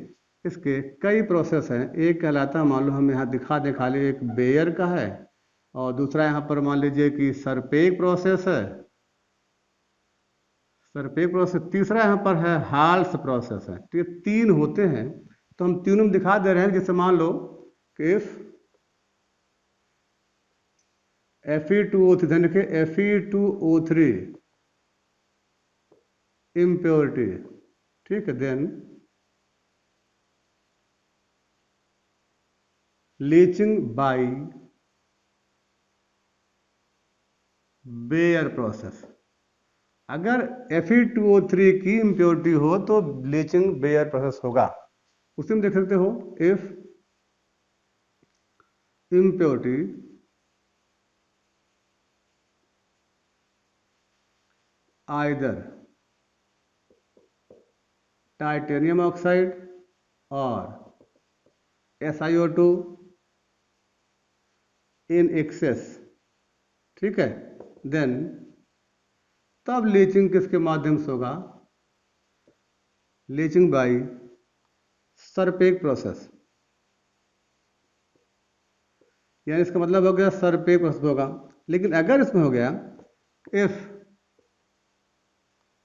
इसके कई प्रोसेस हैं। एक कहलाता, मान लो हम यहाँ दिखा लिए, एक बेयर का है, और दूसरा यहाँ पर मान लीजिए कि सरपेक प्रोसेस है, सरपेक प्रोसेस, तीसरा यहाँ पर है हाल्स प्रोसेस है। तो ये तीन होते हैं, तो हम तीनों में दिखा दे रहे हैं। जैसे मान लो कि इफ Fe2O3, ध्यान रखिए Fe2O3 impurity, ठीक है, then leaching by Bayer process. अगर Fe2O3 की इम्प्योरिटी हो तो लीचिंग बेयर प्रोसेस होगा। उसी में देख सकते हो, if impurity either titanium oxide और SiO2 इन एक्सेस, ठीक है, देन तब लीचिंग किसके माध्यम से होगा? Leaching by Serpeck process. यानी इसका मतलब हो गया सरपेक प्रोसेस होगा। लेकिन अगर इसमें हो गया if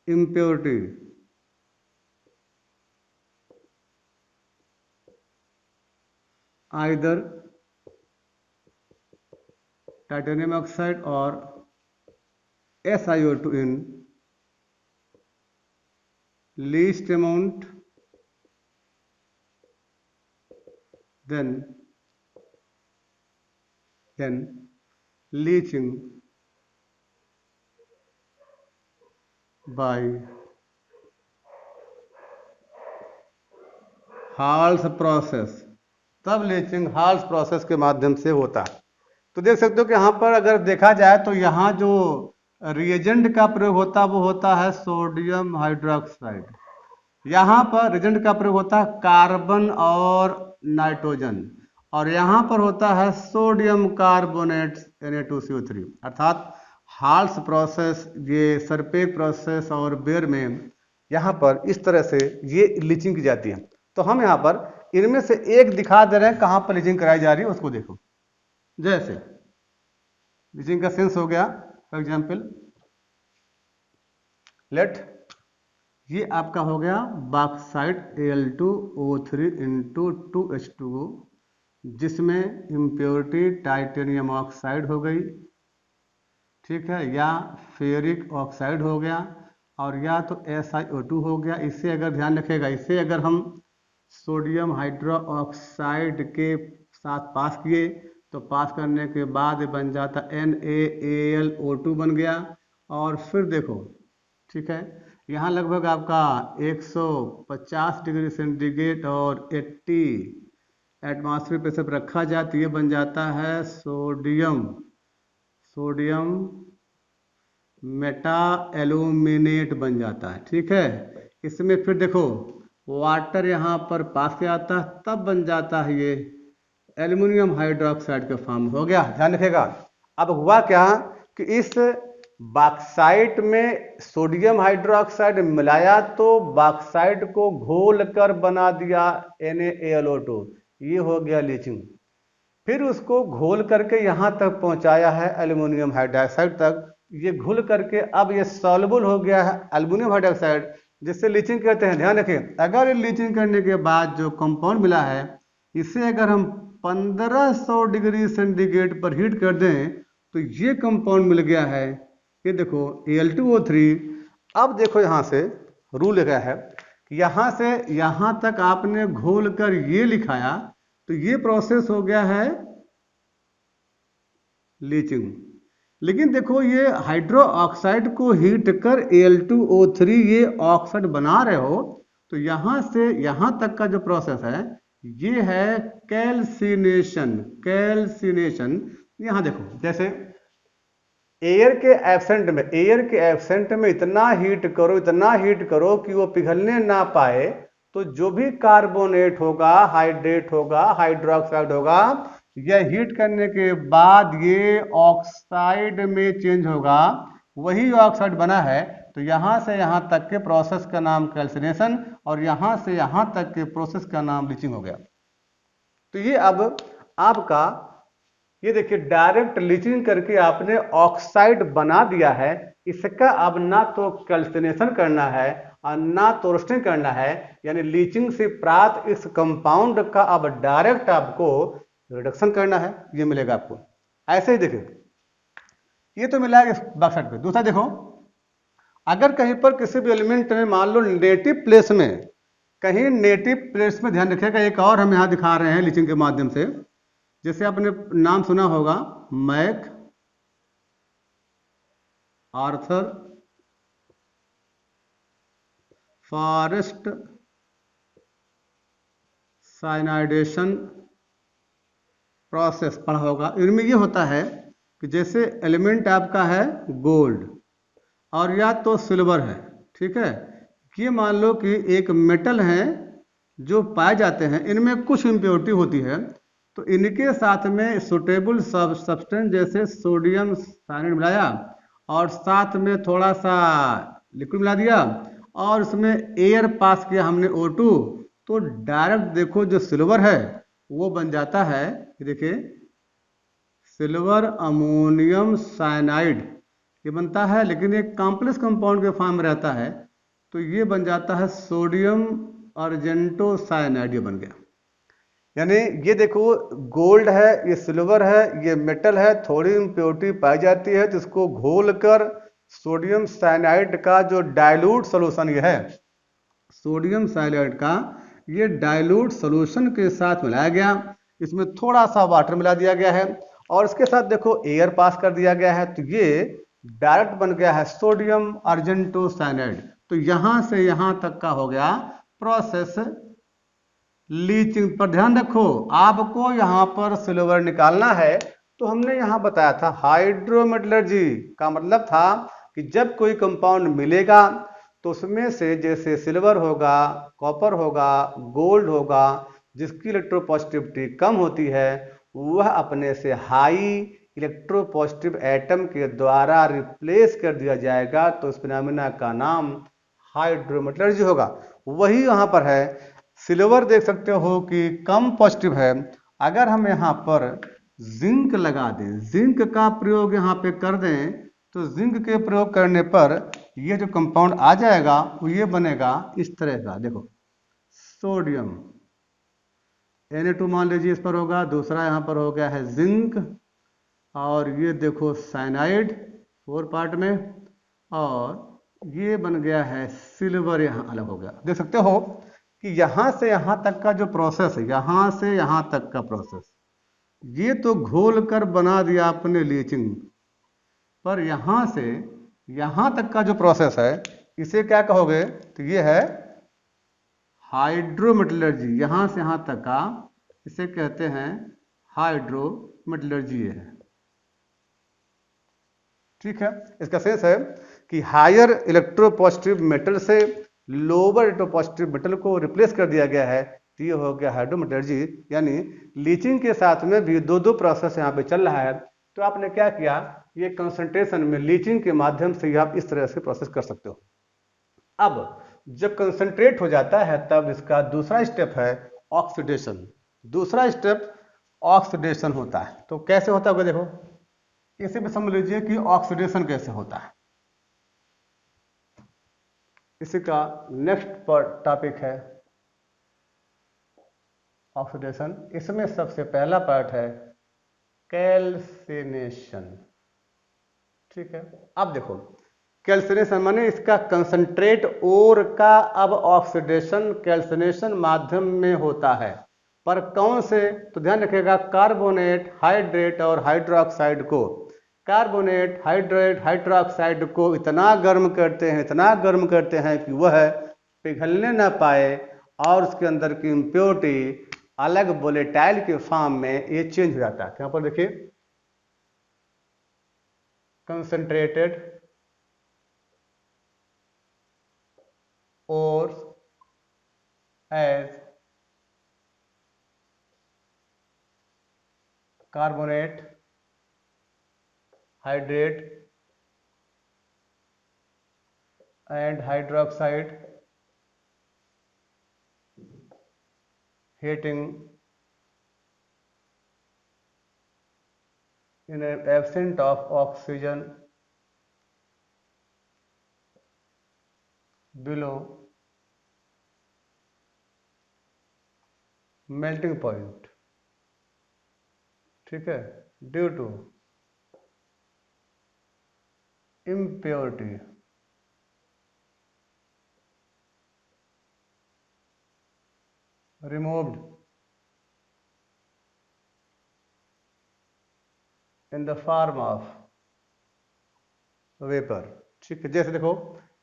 impurity either titanium oxide और SiO2 in least amount, then leaching by Hall's process, तब लीचिंग हाल्स प्रोसेस के माध्यम से होता है। तो देख सकते हो कि यहाँ पर अगर देखा जाए तो यहाँ जो रिएजेंट का प्रयोग होता है वो होता है सोडियम हाइड्रोक्साइड। यहाँ पर रिएजेंट का प्रयोग होता है कार्बन और नाइट्रोजन, और यहाँ पर होता है सोडियम कार्बोनेट Na2CO3। अर्थात हाल्स प्रोसेस, ये सरपेक प्रोसेस और बेयर में यहाँ पर इस तरह से ये लीचिंग की जाती है। तो हम यहाँ पर इनमें से एक दिखा दे रहे हैं कहाँ पर लीचिंग कराई जा रही है, उसको देखो। जैसे लीचिंग का सेंस हो गया, फॉर एग्जाम्पल लेट, ये आपका हो गया बॉक्साइट Al2O3 इंटू 2H2O, जिसमें इम्प्योरिटी टाइटेनियम ऑक्साइड हो गई, ठीक है, या फेरिक ऑक्साइड हो गया, और या तो SiO2 हो गया। इससे अगर ध्यान रखेगा, इससे अगर हम सोडियम हाइड्रोक्साइड के साथ पास किए तो पास करने के बाद बन जाता NaAlO2 बन गया। और फिर देखो, ठीक है, यहाँ लगभग आपका 150 डिग्री सेंटीग्रेड और 80 एटमॉस्फेयर प्रेशर पर रखा जाए तो ये बन जाता है सोडियम मेटा एल्यूमिनेट बन जाता है। ठीक है, इसमें फिर देखो वाटर यहाँ पर पास किया जाता है, तब बन जाता है ये एल्युमिनियम हाइड्रोक्साइड का फॉर्म हो गया। ध्यान रखिएगा। अब हुआ क्या कि इस बॉक्साइट में सोडियम हाइड्रोक्साइड मिलाया तो बॉक्साइट को घोल कर बना दिया NaAlO2, ये हो गया लीचिंग। फिर उसको घोल करके यहाँ तक पहुँचाया है एल्युमिनियम हाइड्रोक्साइड तक। ये घुल करके अब ये सॉल्युबल हो गया है एल्युमिनियम हाइड्रोक्साइड, जिससे लीचिंग कहते हैं। ध्यान रखें, अगर लीचिंग करने के बाद जो कंपाउंड मिला है, इसे अगर हम 1500 डिग्री सेंटीग्रेड पर हीट कर दें तो ये कंपाउंड मिल गया है। ये देखो Al2O3। अब देखो यहाँ से रूल लिखा है कि यहाँ से यहाँ तक आपने घोल कर ये लिखाया, तो ये प्रोसेस हो गया है लीचिंग। लेकिन देखो ये हाइड्रो ऑक्साइड को हीट कर Al2O3 ये ऑक्साइड बना रहे हो, तो यहाँ से यहाँ तक का जो प्रोसेस है ये है कैल्सिनेशन। कैल्सिनेशन यहाँ देखो, जैसे एयर के एब्सेंट में इतना हीट करो, इतना हीट करो कि वो पिघलने ना पाए, तो जो भी कार्बोनेट होगा, हाइड्रेट होगा, हाइड्रोक्साइड होगा, यह हीट करने के बाद ये ऑक्साइड में चेंज होगा, वही ऑक्साइड बना है। तो यहाँ से यहाँ तक के प्रोसेस का नाम कैल्सिनेशन और यहाँ से यहाँ तक के प्रोसेस का नाम लीचिंग हो गया। तो ये अब आपका, ये देखिए डायरेक्ट लीचिंग करके आपने ऑक्साइड बना दिया है। इसका अब ना तो कैल्सिनेशन करना है और ना तो रोस्टिंग करना है, यानी लीचिंग से प्राप्त इस कंपाउंड का अब डायरेक्ट आपको रिडक्शन करना है, ये मिलेगा आपको। ऐसे ही देखिए, ये तो मिला है इस बॉक्साइड पे। दूसरा देखो, अगर कहीं पर किसी भी एलिमेंट में मान लो नेटिव प्लेस में, कहीं नेटिव प्लेस में, ध्यान रखिएगा, एक और हम यहाँ दिखा रहे हैं लीचिंग के माध्यम से। जैसे आपने नाम सुना होगा मैक आर्थर फॉरेस्ट साइनाइडेशन प्रोसेस पढ़ा होगा। इनमें ये होता है कि जैसे एलिमेंट आपका है गोल्ड और या तो सिल्वर है, ठीक है, ये मान लो कि एक मेटल है जो पाए जाते हैं, इनमें कुछ इम्प्योरिटी होती है, तो इनके साथ में सुटेबल सब्सटेंस जैसे सोडियम साइनाइड मिलाया और साथ में थोड़ा सा लिक्विड मिला दिया और इसमें एयर पास किया हमने O2, तो डायरेक्ट देखो जो सिल्वर है वो बन जाता है, देखिए सिल्वर अमोनियम साइनाइड ये बनता है, लेकिन एक कॉम्प्लेक्स कंपाउंड के फॉर्म में रहता है, तो ये बन जाता है सोडियम अर्जेंटो साइनाइड, ये बन गया। यानी ये देखो गोल्ड है, ये सिल्वर है, ये मेटल है, थोड़ी इम्प्योरिटी पाई जाती है, तो इसको घोल कर सोडियम साइनाइड का जो डाइल्यूट सोल्यूशन ये है, सोडियम साइनाइड का ये डाइल्यूट सोल्यूशन के साथ मिलाया गया, इसमें थोड़ा सा वाटर मिला दिया गया है और इसके साथ देखो एयर पास कर दिया गया है, तो ये डायरेक्ट बन गया है सोडियम अर्जेंटो साइनाइड। तो यहां से यहां तक का हो गया प्रोसेस लीचिंग। पर ध्यान रखो, आपको यहां पर सिल्वर निकालना है, तो हमने यहां बताया था हाइड्रोमेटलर्जी का मतलब था कि जब कोई कंपाउंड मिलेगा तो उसमें से जैसे सिल्वर होगा, कॉपर होगा, गोल्ड होगा, जिसकी इलेक्ट्रोपॉजिटिविटी कम होती है, वह अपने से हाई इलेक्ट्रोपॉजिटिव एटम के द्वारा रिप्लेस कर दिया जाएगा, तो इस फिनोमेना का नाम हाइड्रोमेटलर्जी होगा। वही यहाँ पर है, सिल्वर देख सकते हो कि कम पॉजिटिव है, अगर हम यहाँ पर जिंक लगा दें, जिंक का प्रयोग यहाँ पे कर दें, तो जिंक के प्रयोग करने पर ये जो कंपाउंड आ जाएगा वो ये बनेगा इस तरह का। देखो सोडियम Na2 मान लीजिए इस पर होगा, दूसरा यहाँ पर हो गया है जिंक, और ये देखो साइनाइड 4 पार्ट में, और ये बन गया है सिल्वर, यहाँ अलग हो गया। देख सकते हो कि यहाँ से यहाँ तक का जो प्रोसेस है, यहाँ से यहाँ तक का प्रोसेस, ये तो घोल कर बना दिया आपने लीचिंग, पर यहाँ से यहाँ तक का जो प्रोसेस है इसे क्या कहोगे, तो ये है हाइड्रोमेटलर्जी। यहाँ से यहाँ तक का इसे कहते हैं हाइड्रोमेटलर्जी है, ठीक है, इसका सेंस है कि हायर इलेक्ट्रोपॉजिटिव मेटल से लोअर इलेक्ट्रोपॉजिटिव मेटल को रिप्लेस कर दिया गया है। तो ये हो गया हाइड्रोमेटलर्जी, यानी लीचिंग के साथ में भी दो दो प्रोसेस यहाँ पे चल रहा है। तो आपने क्या किया, ये कंसंट्रेशन में लीचिंग के माध्यम से ही आप इस तरह से प्रोसेस कर सकते हो। अब जब कंसंट्रेट हो जाता है तब इसका दूसरा स्टेप है ऑक्सीडेशन। दूसरा स्टेप ऑक्सीडेशन होता है। तो कैसे होता है देखो, इसे भी समझ लीजिए कि ऑक्सीडेशन कैसे होता है। इसी का नेक्स्ट टॉपिक है ऑक्सीडेशन। इसमें सबसे पहला पार्ट है कैल्सिनेशन। ठीक है, अब देखो कैल्सिनेशन माने इसका कंसंट्रेट ओर का अब ऑक्सीडेशन कैल्सिनेशन माध्यम में होता है। पर कौन से, तो ध्यान रखिएगा, कार्बोनेट हाइड्रेट और हाइड्रोक्साइड को, कार्बोनेट हाइड्रेट हाइड्रोक्साइड को इतना गर्म करते हैं, इतना गर्म करते हैं कि वह पिघलने ना पाए और उसके अंदर की इम्प्योरिटी अलग वोलेटाइल के फॉर्म में ये चेंज हो जाता है। यहाँ पर देखिए concentrated ores as carbonate, hydrate and hydroxide heating in an absence of oxygen below melting point। ठीक है, due to impurity removed in the form of vapor। ठीक है, जैसे देखो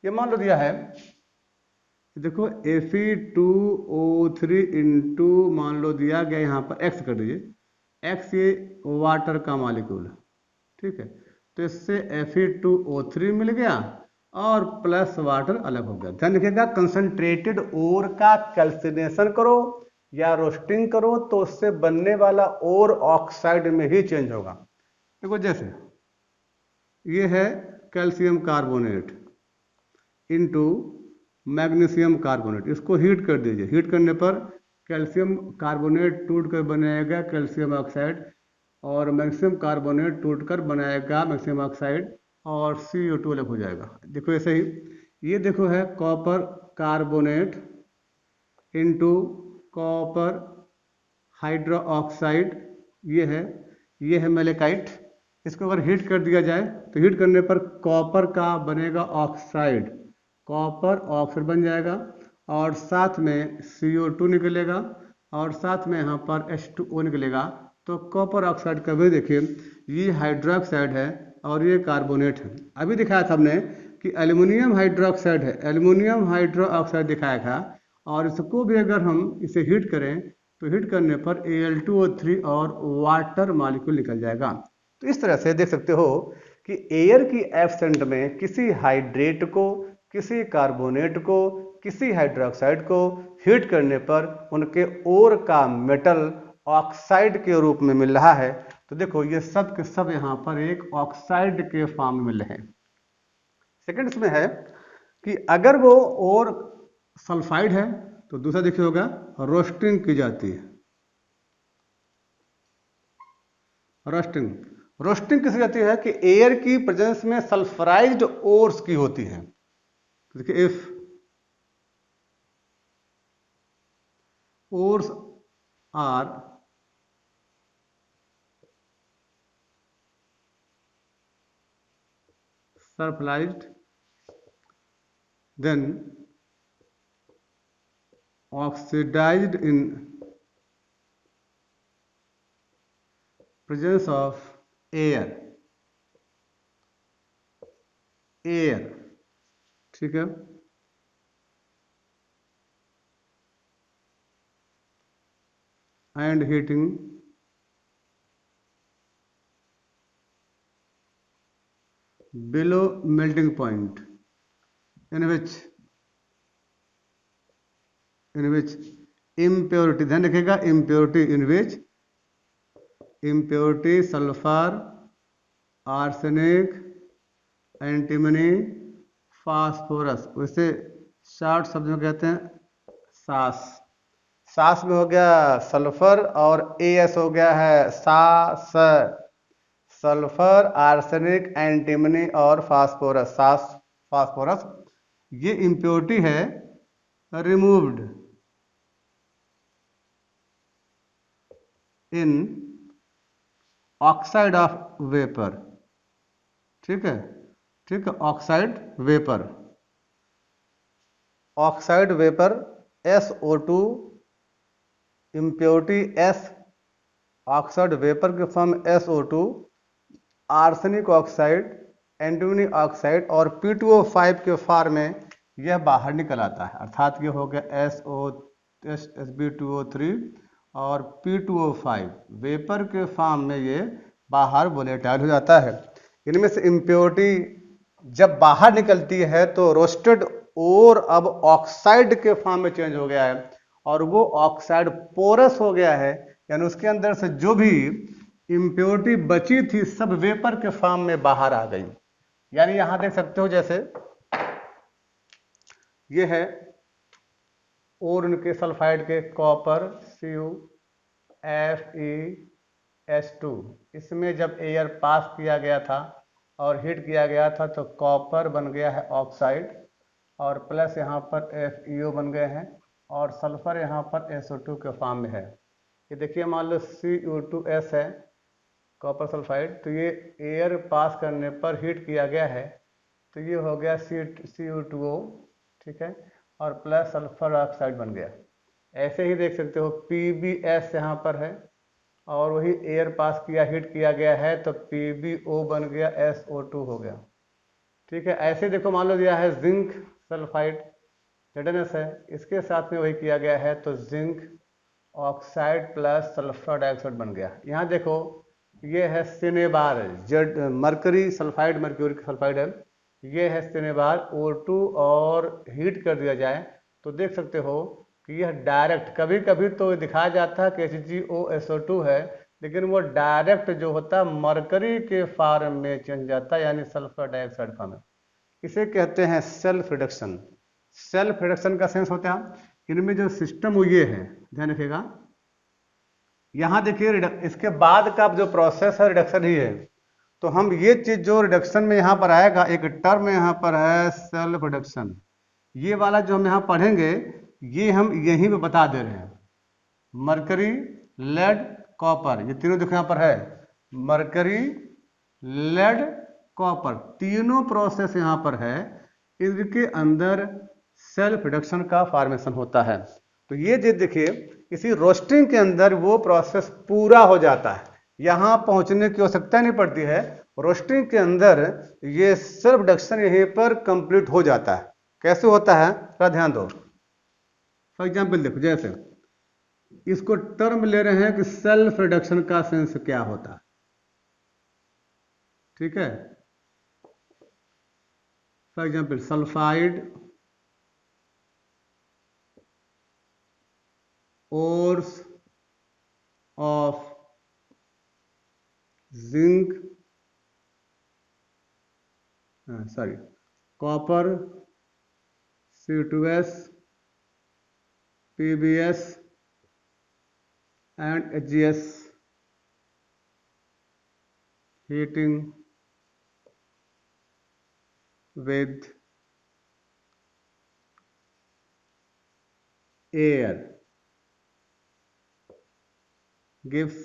ये मान लो दिया है, देखो Fe2O3 इंटू मान लो दिया गया यहाँ पर x कर दीजिए, x ये वाटर का मॉलिक्यूल है। ठीक है, तो इससे Fe2O3 मिल गया और प्लस वाटर अलग हो गया। ध्यान रखिएगा, कंसंट्रेटेड ओर का कैल्सिनेशन करो या रोस्टिंग करो तो उससे बनने वाला ओर ऑक्साइड में ही चेंज होगा। देखो जैसे ये है calcium carbonate into magnesium carbonate, इसको हीट कर दीजिए। हीट करने पर कैल्शियम कार्बोनेट टूट कर बनाएगा कैल्शियम ऑक्साइड और मैग्नीशियम कार्बोनेट टूट कर बनाएगा मैग्नीशियम ऑक्साइड और CO2 अलग हो जाएगा। देखो ऐसे ही ये देखो है copper carbonate into copper hydro oxide, ये है मेलेकाइट। इसको अगर हीट कर दिया जाए तो हीट करने पर कॉपर का बनेगा ऑक्साइड, कॉपर ऑक्साइड बन जाएगा और साथ में CO2 निकलेगा और साथ में यहाँ पर H2O निकलेगा। तो कॉपर ऑक्साइड का भी देखिए ये हाइड्रोक्साइड है और ये कार्बोनेट है। अभी दिखाया था हमने कि एल्युमिनियम हाइड्रोक्साइड है, एल्युमिनियम हाइड्रो ऑक्साइड दिखाया था। और इसको भी अगर हम इसे हीट करें तो हीट करने पर Al2O3 और वाटर मॉलिक्यूल निकल जाएगा। तो इस तरह से देख सकते हो कि एयर की एब्सेंट में किसी हाइड्रेट को, किसी कार्बोनेट को, किसी हाइड्रोक्साइड को हीट करने पर उनके ओर का मेटल ऑक्साइड के रूप में मिल रहा है। तो देखो ये सब के सब यहाँ पर एक ऑक्साइड के फॉर्म में मिल रहे हैं। सेकंड इसमें है कि अगर वो और सल्फाइड है तो दूसरा देखिए होगा रोस्टिंग की जाती है। रोस्टिंग, रोस्टिंग किसी जाती है कि एयर की प्रेजेंस में सल्फराइज्ड ओर्स की होती है। तो देखिए if ores are sulphurised then oxidized in presence of air, ठीक है। And heating below melting point in which impurity, ध्यान रखिएगा, impurity in which impurity sulphur, arsenic, antimony, phosphorus, उसे शॉर्ट शब्द में कहते हैं सास। सास में हो गया सल्फर और एस हो गया है सास, सल्फर, आर्सेनिक, एंटीमनी और फास्फोरस, सास फास्फोरस, ये इम्प्योरिटी है removed in oxide of vapour. ठीक है, ठीक है, oxide vapour, oxide vapour SO2, impurity S, oxide vapour के form SO2, arsenic oxide, antimony oxide और P2O5 के फॉर्म में यह बाहर निकल आता है। अर्थात ये हो गया Sb2O3 और P2O5 वेपर के फॉर्म में ये बाहर वोलेटाइल हो जाता है। इनमें से इम्प्योरिटी जब बाहर निकलती है तो रोस्टेड और अब ऑक्साइड के फॉर्म में चेंज हो गया है और वो ऑक्साइड पोरस हो गया है, यानी उसके अंदर से जो भी इम्प्योरिटी बची थी सब वेपर के फॉर्म में बाहर आ गई। यानी यहां देख सकते हो जैसे ये है और उनके सल्फाइड के कॉपर CuFeS2, इसमें जब एयर पास किया गया था और हीट किया गया था तो कॉपर बन गया है ऑक्साइड और प्लस यहाँ पर FeO बन गए हैं और सल्फर यहाँ पर SO2 के फॉर्म में है। ये देखिए मान लो Cu2S है कॉपर सल्फाइड, तो ये एयर पास करने पर हीट किया गया है तो ये हो गया Cu2O, ठीक है, और प्लस सल्फर ऑक्साइड बन गया। ऐसे ही देख सकते हो PbS यहाँ पर है और वही एयर पास किया हीट किया गया है तो PbO बन गया SO2 हो गया। ठीक है, ऐसे देखो मान लो दिया है जिंक सल्फाइड ZnS है, इसके साथ में वही किया गया है तो zinc oxide plus sulphur dioxide बन गया। यहाँ देखो ये है cinnabar, Z mercury sulphide, mercuric sulphide है, ये है सिनेबार। O2 और हीट कर दिया जाए तो देख सकते हो कि यह डायरेक्ट, कभी कभी तो दिखाया जाता है कि HgOSO2 है लेकिन वो डायरेक्ट जो होता है मरकरी के फॉर्म में चेंज जाता है, यानी सल्फर डाइऑक्साइड फॉर्म में। इसे कहते हैं सेल्फ रिडक्शन। सेल्फ रिडक्शन का सेंस होता है इनमें जो सिस्टम वो ये है, ध्यान रखिएगा। यहां देखिए इसके बाद का जो प्रोसेस है रिडक्शन ही है, तो हम ये चीज जो रिडक्शन में यहां पर आएगा एक टर्म यहां पर है सेल्फ रिडक्शन, ये वाला जो हम यहां पढ़ेंगे ये हम यहीं पे बता दे रहे हैं। मरकरी, लेड, कॉपर, ये तीनों देखो यहां पर है, मरकरी, लेड, कॉपर, तीनों प्रोसेस यहां पर है, इनके अंदर सेल्फ रिडक्शन का फॉर्मेशन होता है। तो ये जो देखिए इसी रोस्टिंग के अंदर वो प्रोसेस पूरा हो जाता है, यहां पहुंचने की आवश्यकता नहीं पड़ती है, रोस्टिंग के अंदर ये सेल्फ रिडक्शन यहीं पर कंप्लीट हो जाता है। कैसे होता है थोड़ा ध्यान दो। फॉर एग्जाम्पल देखो जैसे इसको टर्म ले रहे हैं कि सेल्फ रिडक्शन का सेंस क्या होता है, ठीक है। For example sulphide ores of zinc, sorry, copper, C2S, PbS and HgS, heating with air gives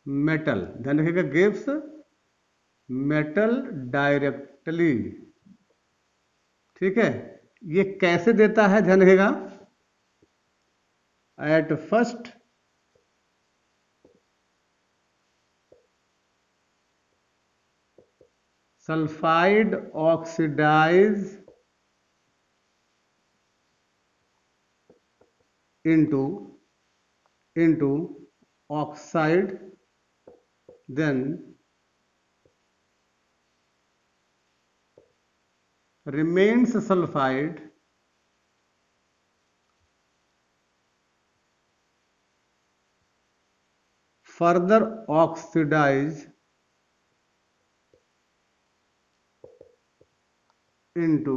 metal, ध्यान रखिएगा, gives metal directly, ठीक है। ये कैसे देता है ध्यान रखिएगा। At first sulphide oxidise into oxide, then remains sulfide further oxidize into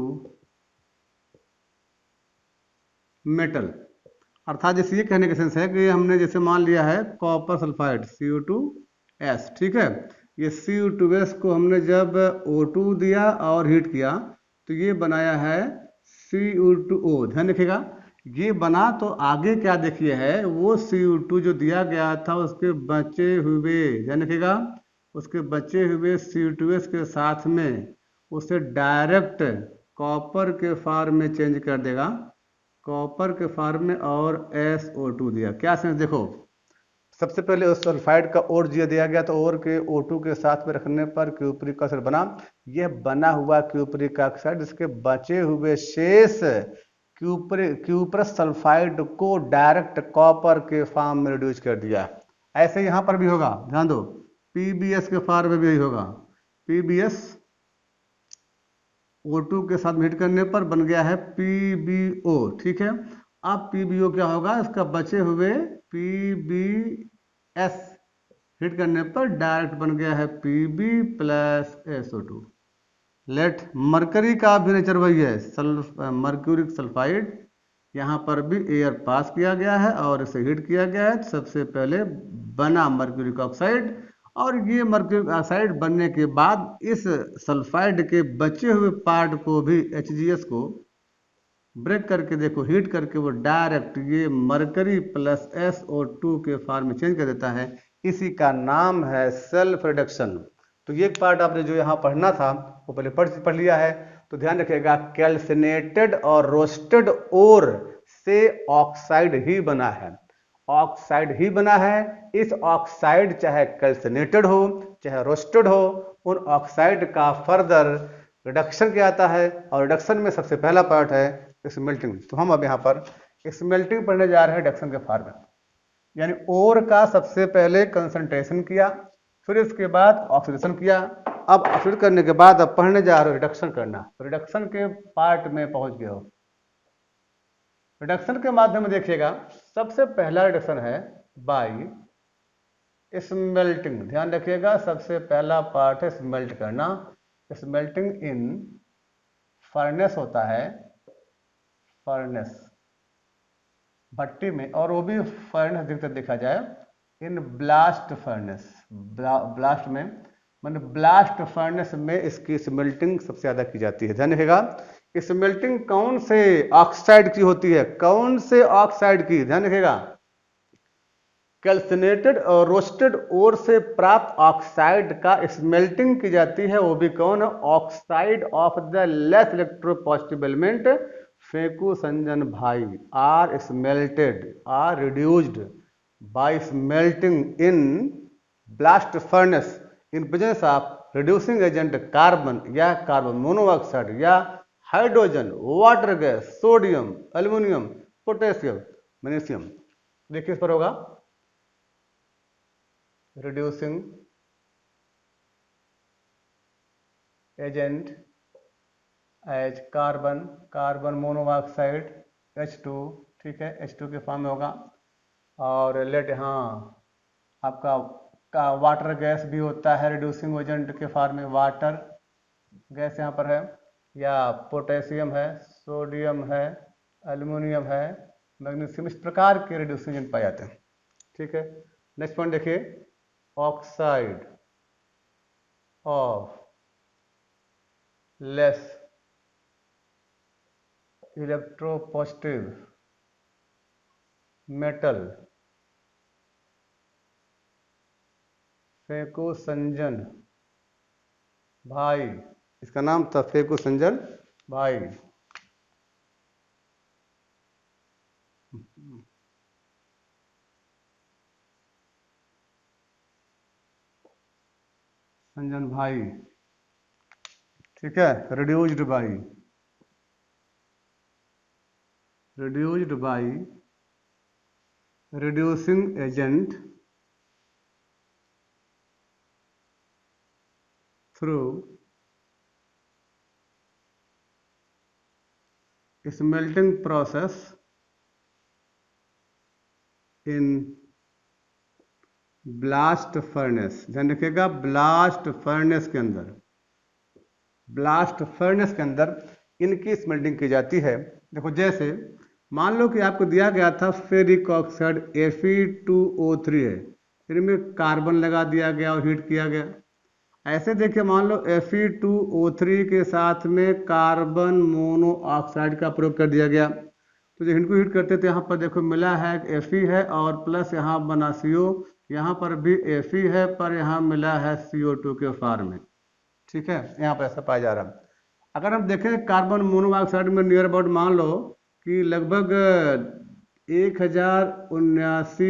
metal. अर्थात जैसे ये कहने का सेंस है कि हमने जैसे मान लिया है कॉपर सल्फाइड CO2S, ठीक है। ये CO2S को हमने जब O2 दिया और हीट किया तो ये बनाया है CO2O। ध्यान रखिएगा, ये बना तो आगे क्या देखिए है, वो CO2 जो दिया गया था उसके बचे हुए, ध्यान रखिएगा, उसके बचे हुए CO2S के साथ में उसे डायरेक्ट कॉपर के फॉर्म में चेंज कर देगा, कॉपर के फॉर्म में, और SO2 दिया। क्या सेंस देखो, सबसे पहले उस सल्फाइड का ओर दिया गया तो ओर के O2 के साथ में रखने पर क्यूपरिक ऑक्साइड बना। यह बना हुआ क्यूपरिक ऑक्साइड इसके बचे हुए शेष क्यूपरस सल्फाइड को डायरेक्ट कॉपर के फॉर्म में रिड्यूस कर दिया। ऐसे यहाँ पर भी होगा, ध्यान दो, PbS के फॉर्म में भी यही होगा। PbS O2 के साथ हीट करने पर बन गया है PbO, ठीक है। अब PbO क्या होगा, इसका बचे हुए PbS हीट करने पर डायरेक्ट बन गया है Pb plus SO2। Late mercury का भी नेचर वही है, मर्क्यूरिक सल्फाइड। यहाँ पर भी एयर पास किया गया है और इसे हीट किया गया है। सबसे पहले बना मर्क्यूरिक ऑक्साइड, और ये मर्क्यूरिक ऑक्साइड बनने के बाद इस सल्फाइड के बचे हुए पार्ट को भी HGS को ब्रेक करके देखो, हीट करके वो डायरेक्ट ये मरकरी प्लस SO2 के फॉर्म में चेंज कर देता है। इसी का नाम है सेल्फ रिडक्शन। तो ये पार्ट आपने जो यहाँ पढ़ना था वो पहले पढ़ लिया है। तो ध्यान रखिएगा, कैल्सिनेटेड और रोस्टेड ओर से ऑक्साइड ही बना है, ऑक्साइड ही बना है। इस ऑक्साइड चाहे कैल्सिनेटेड हो चाहे रोस्टेड हो, उन ऑक्साइड का फर्दर रिडक्शन किया जाता है, और रिडक्शन में सबसे पहला पार्ट है स्मेल्टिंग। तो हम अब यहाँ पर स्मेल्टिंग पढ़ने जा रहे हैं रिडक्शन के फॉर्म में, यानी ओर का सबसे पहले कंसंट्रेशन किया, फिर इसके बाद ऑक्सीडेशन किया। अब ऑक्सीडेट करने के बाद अब पढ़ने जा रहे हो रिडक्शन करना। रिडक्शन के पार्ट में पहुंच गए हो। रिडक्शन के माध्यम में देखिएगा, सबसे पहला रिडक्शन है बाई स्मेल्टिंग। ध्यान रखिएगा, सबसे पहला पार्ट है स्मेल्ट करना। स्मेल्टिंग इन फर्नेस होता है, फर्नेस भट्टी में, और वो भी फर्नेस अधिकतर देखा जाए इन ब्लास्ट फर्नेस। ब्लास्ट में मैंने ब्लास्ट फर्नेस में इसकी स्मेल्टिंग सबसे ज़्यादा की जाती है। ध्यान रखिएगा, स्मेल्टिंग कौन से ऑक्साइड की होती है, कौन से ऑक्साइड की, ध्यान रखिएगा, कैल्सिनेटेड और रोस्टेड ओर से प्राप्त ऑक्साइड का स्मेल्टिंग की जाती है। वो भी कौन, oxide of the less electropositive element फेकु संजन भाई are smelted are reduced by smelting in blast furnace in presence of reducing agent carbon या कार्बन मोनोऑक्साइड या hydrogen, water gas, sodium, aluminium, potassium, magnesium. देखिए इस पर होगा reducing agent as carbon monoxide H2, ठीक है, H2 के form में होगा। और लेट, हाँ, आपका का वाटर गैस भी होता है रिड्यूसिंग एजेंट के फॉर्म में, वाटर गैस यहाँ पर है, या पोटेशियम है, सोडियम है, एल्यूमिनियम है, मैग्नीशियम, इस प्रकार के रिड्यूसिंग एजेंट पाए जाते हैं। ठीक है, नेक्स्ट पॉइंट देखिए, oxide of less electropositive metal phaco Sanjan भाई, इसका नाम था फेको संजन भाई। संजन भाई, ठीक है, reduced by reducing agent through smelting process in blast furnace. ध्यान रखिएगा, ब्लास्ट फर्नेस के अंदर, ब्लास्ट फर्नेस के अंदर इनकी स्मेल्टिंग की जाती है। देखो जैसे मान लो कि आपको दिया गया था फेरिक ऑक्साइड Fe2O3 है, फिर में कार्बन लगा दिया गया और हीट किया गया। ऐसे देखिए मान लो Fe2O3 के साथ में कार्बन मोनोऑक्साइड का प्रयोग कर दिया गया, तो जो इनको हीट करते थे यहाँ पर देखो मिला है Fe है और प्लस यहाँ बना CO, यहाँ पर भी Fe है पर यहाँ मिला है CO2 के फॉर्म में। ठीक है, यहाँ पर ऐसा पाया जा रहा है। अगर हम देखें कार्बन मोनोऑक्साइड में नियर अबाउट मान लो कि लगभग 1079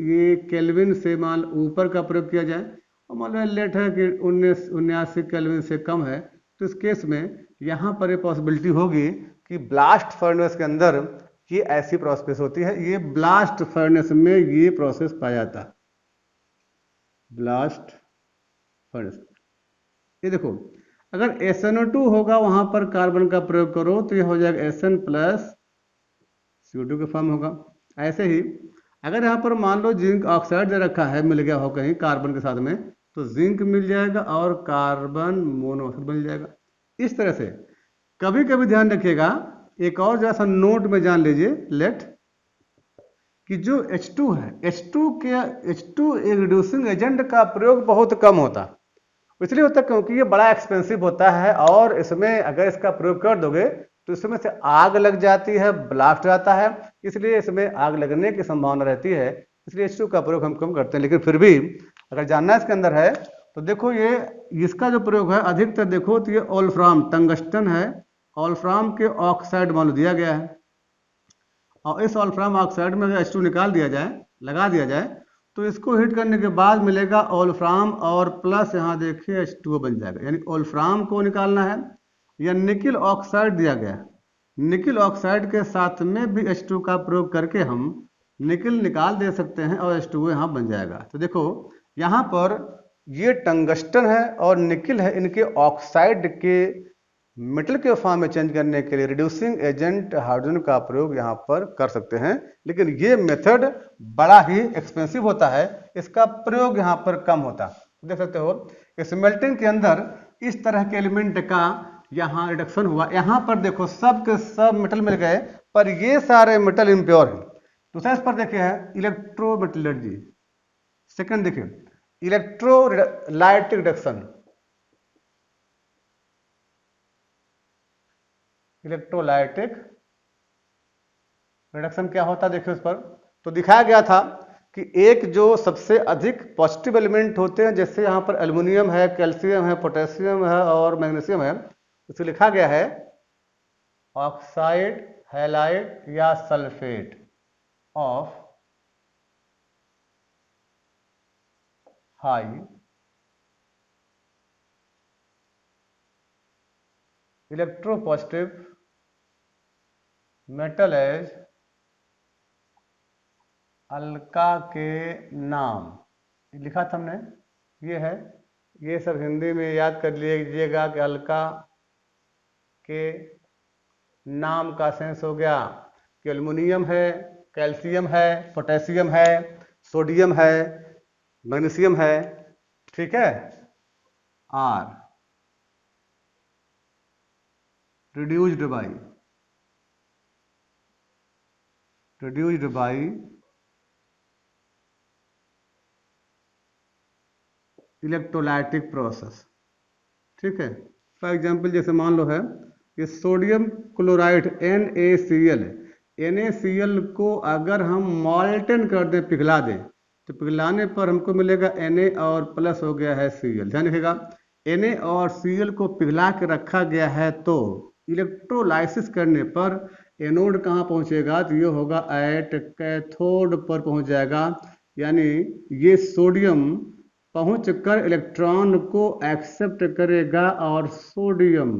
ये केल्विन से मान ऊपर का प्रयोग किया जाए और मान लो लेट है कि 1979 केल्विन से कम है, तो इस केस में यहाँ पर ये पॉसिबिलिटी होगी कि ब्लास्ट फर्नेस के अंदर ये ऐसी प्रोसेस होती है। ये ब्लास्ट फर्नेस में ये प्रोसेस पाया जाता है, ब्लास्ट फर्नेस। ये देखो अगर SnO2 होगा वहां पर कार्बन का प्रयोग करो तो ये हो जाएगा Sn प्लस CO2 का फॉर्म होगा। ऐसे ही अगर यहाँ पर मान लो जिंक ऑक्साइड दे रखा है, मिल गया हो कहीं कार्बन के साथ में, तो जिंक मिल जाएगा और कार्बन मोनोऑक्साइड मिल जाएगा। इस तरह से कभी कभी ध्यान रखिएगा, एक और जैसा नोट में जान लीजिए लेट कि जो H2 है, H2 एक रिड्यूसिंग एजेंट का प्रयोग बहुत कम होता, इसलिए होता क्योंकि ये बड़ा एक्सपेंसिव होता है और इसमें अगर इसका प्रयोग कर दोगे तो इसमें से आग लग जाती है, ब्लास्ट जाता है, इसलिए इसमें आग लगने की संभावना रहती है, इसलिए H2 का प्रयोग हम कम करते हैं। लेकिन फिर भी अगर जानना इसके अंदर है तो देखो ये इसका जो प्रयोग है अधिकतर देखो तो ये ओल्फ्राम टंगस्टन है, ओल्फ्राम के ऑक्साइड मान लो दिया गया है और इस ओल्फ्राम ऑक्साइड में अगर H2 निकाल दिया जाए, लगा दिया जाए, तो इसको हीट करने के बाद मिलेगा ओल्फ्राम और प्लस यहाँ देखिए H2O बन जाएगा। यानी ओल्फ्राम को निकालना है या निकिल ऑक्साइड दिया गया, निकिल ऑक्साइड के साथ में भी H2 का प्रयोग करके हम निकिल निकाल दे सकते हैं और H2O यहाँ बन जाएगा। तो देखो यहाँ पर ये टंगस्टन है और निकिल है, इनके ऑक्साइड के मेटल के फॉर्म में चेंज करने के लिए रिड्यूसिंग एजेंट हाइड्रोजन का प्रयोग यहाँ पर कर सकते हैं, लेकिन ये मेथड बड़ा ही एक्सपेंसिव होता है, इसका प्रयोग यहाँ पर कम होता। देख सकते हो इस मेल्टिंग के अंदर इस तरह के एलिमेंट का यहाँ रिडक्शन हुआ। यहाँ पर देखो सब के सब मेटल मिल गए पर ये सारे मेटल इम्प्योर है। दूसरा इस पर देखिए है इलेक्ट्रोमेटलर्जी। सेकंड देखिए इलेक्ट्रोलाइटिक रिडक्शन, इलेक्ट्रोलाइटिक रिडक्शन क्या होता है देखिए उस पर तो दिखाया गया था कि एक जो सबसे अधिक पॉजिटिव एलिमेंट होते हैं, जैसे यहाँ पर एल्युमिनियम है, कैल्शियम है, पोटेशियम है और मैग्नीशियम है, उसे लिखा गया है ऑक्साइड हैलाइड या sulphate of high electropositive metal as अल्का के नाम। लिखा था हमने, ये है, ये सब हिंदी में याद कर लीजिएगा कि अल्का के नाम का सेंस हो गया कि एल्युमिनियम है, कैल्शियम है, पोटेशियम है, सोडियम है, मैग्नीशियम है, ठीक है, are reduced by electrolytic process. ठीक है, फॉर एग्जांपल जैसे मान लो है ये सोडियम क्लोराइड NaCl है, NaCl को अगर हम मॉल्टन कर दें, पिघला दें, तो पिघलाने पर हमको मिलेगा Na और प्लस हो गया है Cl। ध्यान रखिएगा Na और Cl को पिघला के रखा गया है, तो इलेक्ट्रोलाइसिस करने पर एनोड कहाँ पहुँचेगा तो ये होगा एट कैथोड पर पहुँच जाएगा। यानी ये सोडियम पहुँच कर इलेक्ट्रॉन को एक्सेप्ट करेगा और सोडियम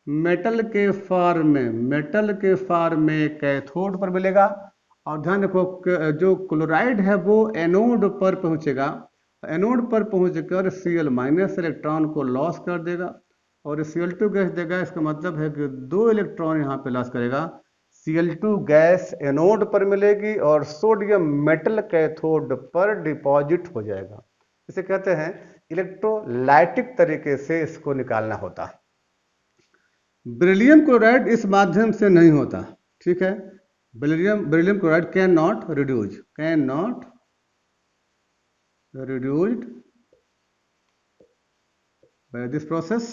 मेटल के फॉर्म में कैथोड पर मिलेगा। और ध्यान रखो जो क्लोराइड है वो एनोड पर पहुँचेगा, एनोड पर पहुँचकर Cl- इलेक्ट्रॉन को लॉस कर देगा और Cl2 गैस देगा, इसका मतलब है कि 2 इलेक्ट्रॉन यहाँ पे लॉस करेगा। Cl2 गैस एनोड पर मिलेगी और सोडियम मेटल कैथोड पर डिपॉजिट हो जाएगा। इसे कहते हैं इलेक्ट्रोलाइटिक तरीके से इसको निकालना होता है। बेरिलियम क्लोराइड इस माध्यम से नहीं होता, ठीक है। Beryllium chloride can not reduced by this process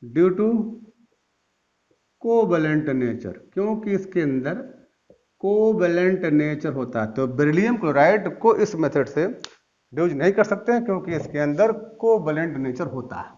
due to covalent nature, क्योंकि इसके अंदर कोवैलेंट नेचर होता है। तो बेरिलियम क्लोराइड को इस मेथड से यूज नहीं कर सकते हैं क्योंकि इसके अंदर कोवैलेंट नेचर होता है।